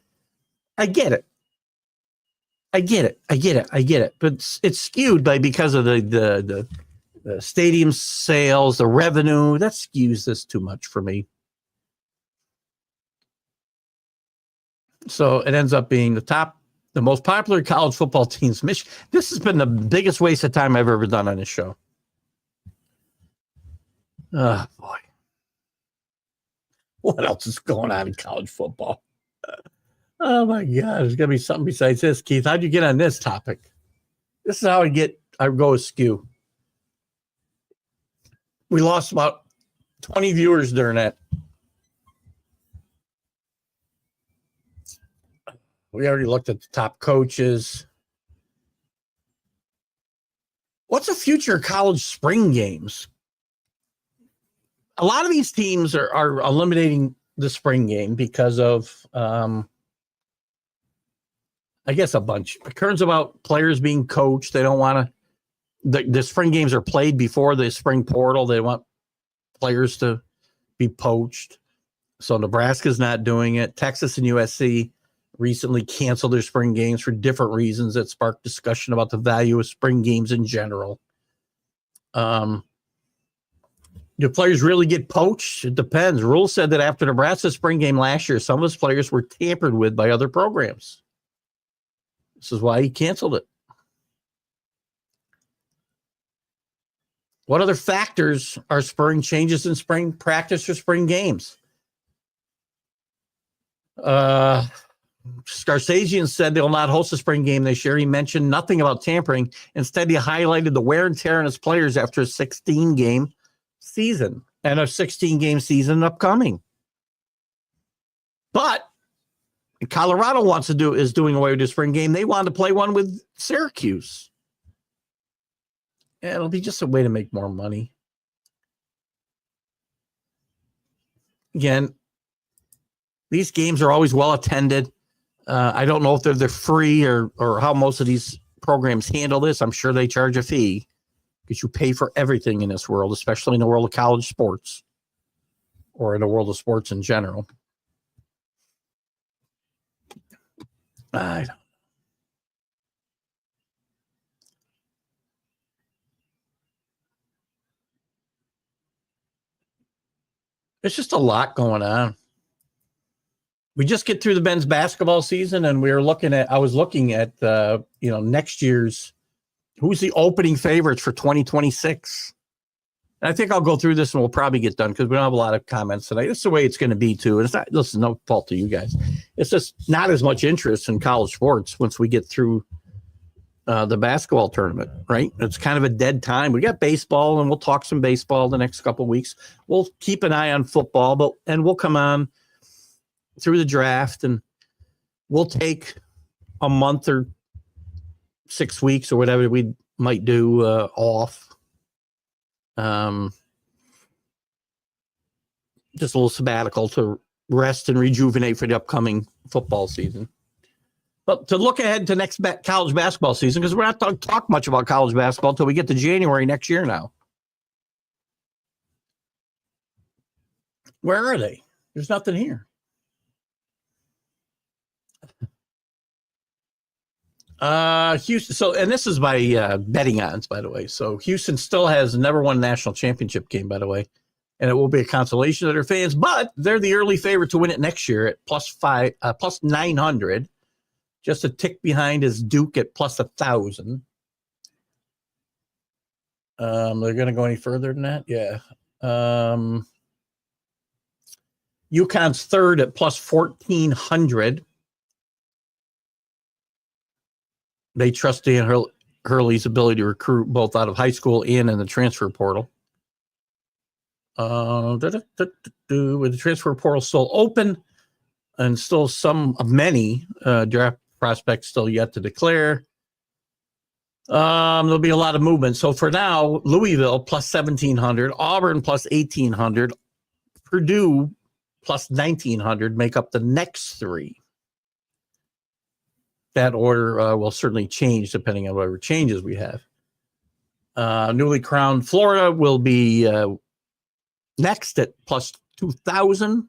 I get it. But it's skewed because of the stadium sales, the revenue. That skews this too much for me. So it ends up being the most popular college football teams. This has been the biggest waste of time I've ever done on this show. Oh, boy. What else is going on in college football? Oh, my God. There's going to be something besides this. Keith, how'd you get on this topic? This is how I go askew. We lost about 20 viewers during that We already looked at the top coaches. What's the future of college spring games? A lot of these teams are eliminating the spring game because of, I guess, a bunch. Concerns about players being coached. They don't want to. The spring games are played before the spring portal. They want players to be poached. So Nebraska's not doing it. Texas and USC recently canceled their spring games for different reasons that sparked discussion about the value of spring games in general. Do players really get poached? It depends. Rule said that after Nebraska's spring game last year, some of his players were tampered with by other programs. This is why he canceled it. What other factors are spurring changes in spring practice or spring games? Scarsazian said they will not host a spring game this year. He mentioned nothing about tampering. Instead, he highlighted the wear and tear on his players after a 16-game season and a 16-game season upcoming. But Colorado is doing away with the spring game. They wanted to play one with Syracuse. Yeah, it'll be just a way to make more money. Again, these games are always well attended. I don't know if they're free or how most of these programs handle this. I'm sure they charge a fee because you pay for everything in this world, especially in the world of college sports or in the world of sports in general. I don't. It's just a lot going on. We just get through the men's basketball season, and I was looking at next year's, who's the opening favorites for 2026. And I think I'll go through this and we'll probably get done because we don't have a lot of comments tonight. It's the way it's going to be too. And it's not, listen, no fault to you guys. It's just not as much interest in college sports once we get through the basketball tournament, right? It's kind of a dead time. We got baseball, and we'll talk some baseball the next couple of weeks. We'll keep an eye on football, and we'll come on through the draft, and we'll take a month or 6 weeks or whatever we might do off. Just a little sabbatical to rest and rejuvenate for the upcoming football season. But to look ahead to next college basketball season, because we're not talk much about college basketball until we get to January next year now. Where are they? There's nothing here. Houston. So, and this is by betting odds, by the way. So Houston still has never won a national championship game, by the way, and it will be a consolation to their fans. But they're the early favorite to win it next year at plus 900. Just a tick behind is Duke at plus 1,000. They're going to go any further than that? Yeah. UConn's third at plus 1,400. They trust Dan Hurley's ability to recruit both out of high school and in the transfer portal. With the transfer portal still open and still many draft prospects still yet to declare. There'll be a lot of movement. So for now, Louisville plus 1,700, Auburn plus 1,800, Purdue plus 1,900 make up the next three. That order will certainly change depending on whatever changes we have. Newly crowned Florida will be next at plus 2,000.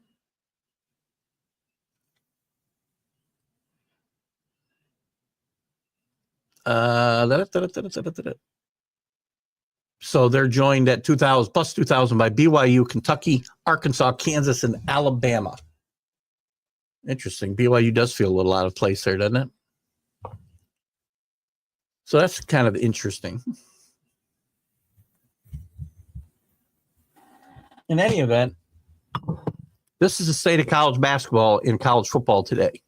So they're joined at 2,000 plus 2,000 by BYU, Kentucky, Arkansas, Kansas, and Alabama. Interesting. BYU does feel a little out of place there, doesn't it? So that's kind of interesting. In any event, this is the state of college basketball and college football today.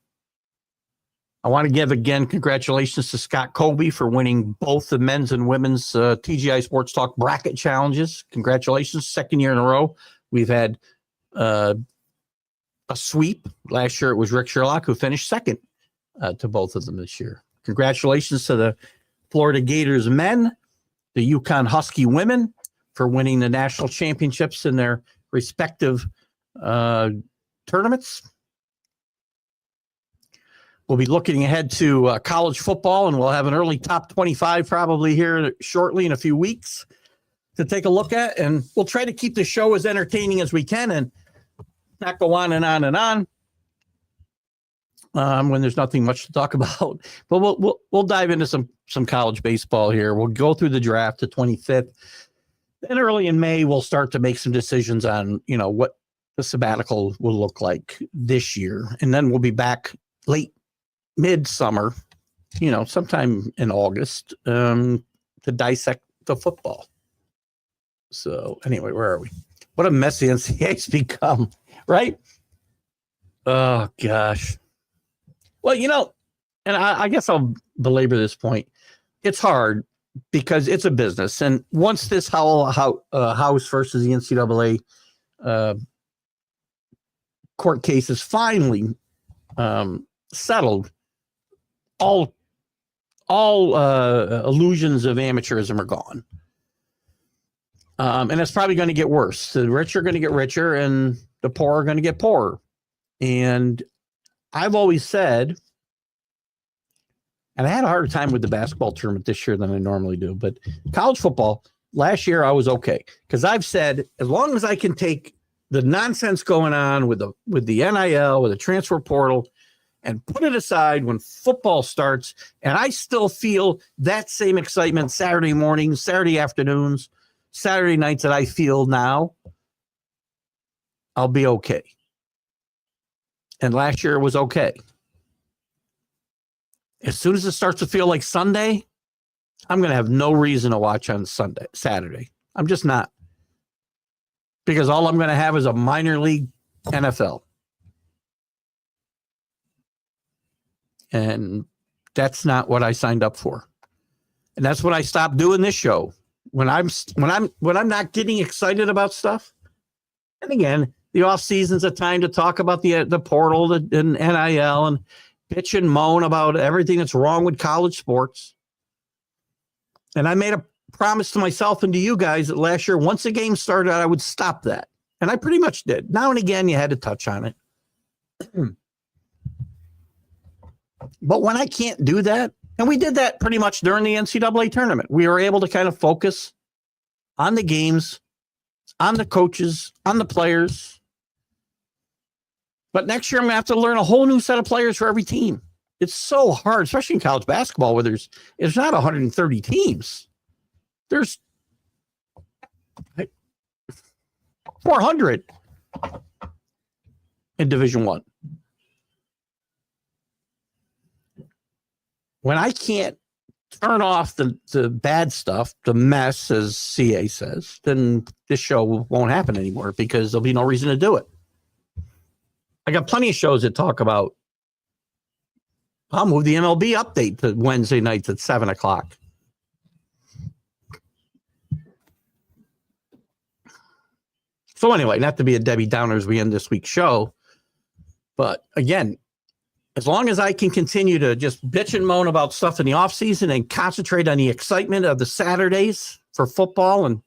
I want to give again congratulations to Scott Colby for winning both the men's and women's TGI Sports Talk bracket challenges. Congratulations, second year in a row. We've had a sweep. Last year it was Rick Sherlock who finished second to both of them this year. Congratulations to the Florida Gators men, the Yukon Husky women for winning the national championships in their respective tournaments. We'll be looking ahead to college football, and we'll have an early top 25 probably here shortly in a few weeks to take a look at. And we'll try to keep the show as entertaining as we can and not go on and on and on when there's nothing much to talk about. But we'll dive into some college baseball here. We'll go through the draft the 25th. Then early in May, we'll start to make some decisions on, what the sabbatical will look like this year. And then we'll be back midsummer, sometime in August, to dissect the football. So anyway, where are we? What a mess the NCAA's become, right? Oh, gosh. Well, and I guess I'll belabor this point. It's hard because it's a business. And once this House versus the NCAA court case is finally settled, all illusions of amateurism are gone. And it's probably going to get worse. The rich are going to get richer and the poor are going to get poorer. And I've always said, and I had a harder time with the basketball tournament this year than I normally do, but college football, last year I was okay. Because I've said, as long as I can take the nonsense going on with the NIL, with the transfer portal, and put it aside when football starts, and I still feel that same excitement Saturday mornings, Saturday afternoons, Saturday nights that I feel now, I'll be okay. And last year it was okay. As soon as it starts to feel like Sunday, I'm going to have no reason to watch on Saturday. I'm just not. Because all I'm going to have is a minor league NFL. And that's not what I signed up for. And that's what I stopped doing this show. When I'm not getting excited about stuff. And again, the off season's a time to talk about the portal and NIL and bitch and moan about everything that's wrong with college sports. And I made a promise to myself and to you guys that last year, once the game started, I would stop that. And I pretty much did. Now and again, you had to touch on it. But when I can't do that, and we did that pretty much during the NCAA tournament, we were able to kind of focus on the games, on the coaches, on the players. But next year, I'm going to have to learn a whole new set of players for every team. It's so hard, especially in college basketball, where there's not 130 teams. There's 400 in Division I. When I can't turn off the bad stuff, the mess, as CA says, then this show won't happen anymore because there'll be no reason to do it. I got plenty of shows that talk about, I'll move the MLB update to Wednesday nights at 7:00. So anyway, not to be a Debbie Downer as we end this week's show, but again, as long as I can continue to just bitch and moan about stuff in the offseason and concentrate on the excitement of the Saturdays for football and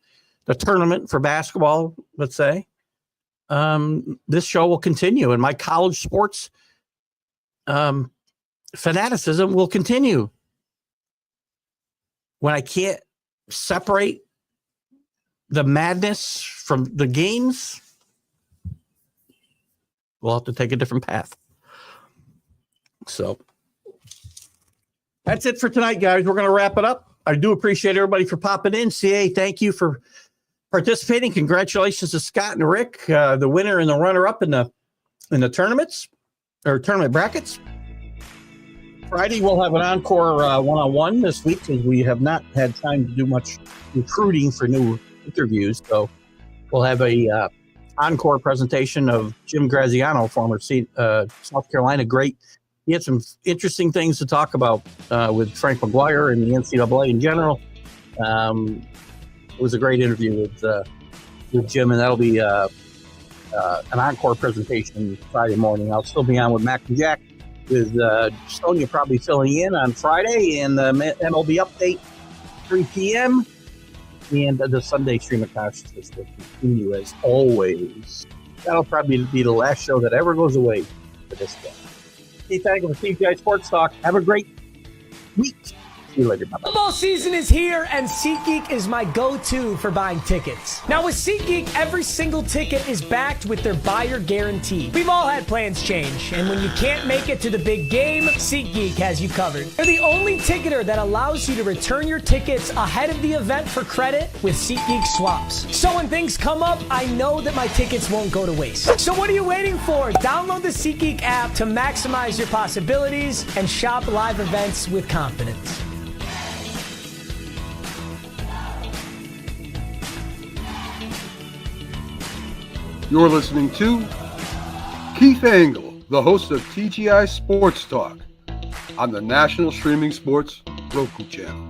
the tournament for basketball, let's say, this show will continue. And my college sports fanaticism will continue. When I can't separate the madness from the games, we'll have to take a different path. So that's it for tonight, guys. We're going to wrap it up. I do appreciate everybody for popping in. CA, thank you for participating. Congratulations to Scott and Rick, the winner and the runner-up in the tournaments or tournament brackets. Friday, we'll have an encore one-on-one this week because we have not had time to do much recruiting for new interviews. So we'll have a encore presentation of Jim Graziano, former South Carolina great. He had some interesting things to talk about with Frank McGuire and the NCAA in general. It was a great interview with Jim, and that'll be an encore presentation Friday morning. I'll still be on with Mac and Jack with Sonia probably filling in on Friday, and the MLB update 3 p.m. and the Sunday stream of consciousness will continue as always. That'll probably be the last show that ever goes away for this day. Keith Engle, TGI Sports Talk. Have a great week. See you later. Bye-bye. Football season is here, and SeatGeek is my go-to for buying tickets. Now, with SeatGeek, every single ticket is backed with their buyer guarantee. We've all had plans change, and when you can't make it to the big game, SeatGeek has you covered. They're the only ticketer that allows you to return your tickets ahead of the event for credit with SeatGeek swaps. So when things come up, I know that my tickets won't go to waste. So what are you waiting for? Download the SeatGeek app to maximize your possibilities and shop live events with confidence. You're listening to Keith Engle, the host of TGI Sports Talk on the National Streaming Sports Roku channel.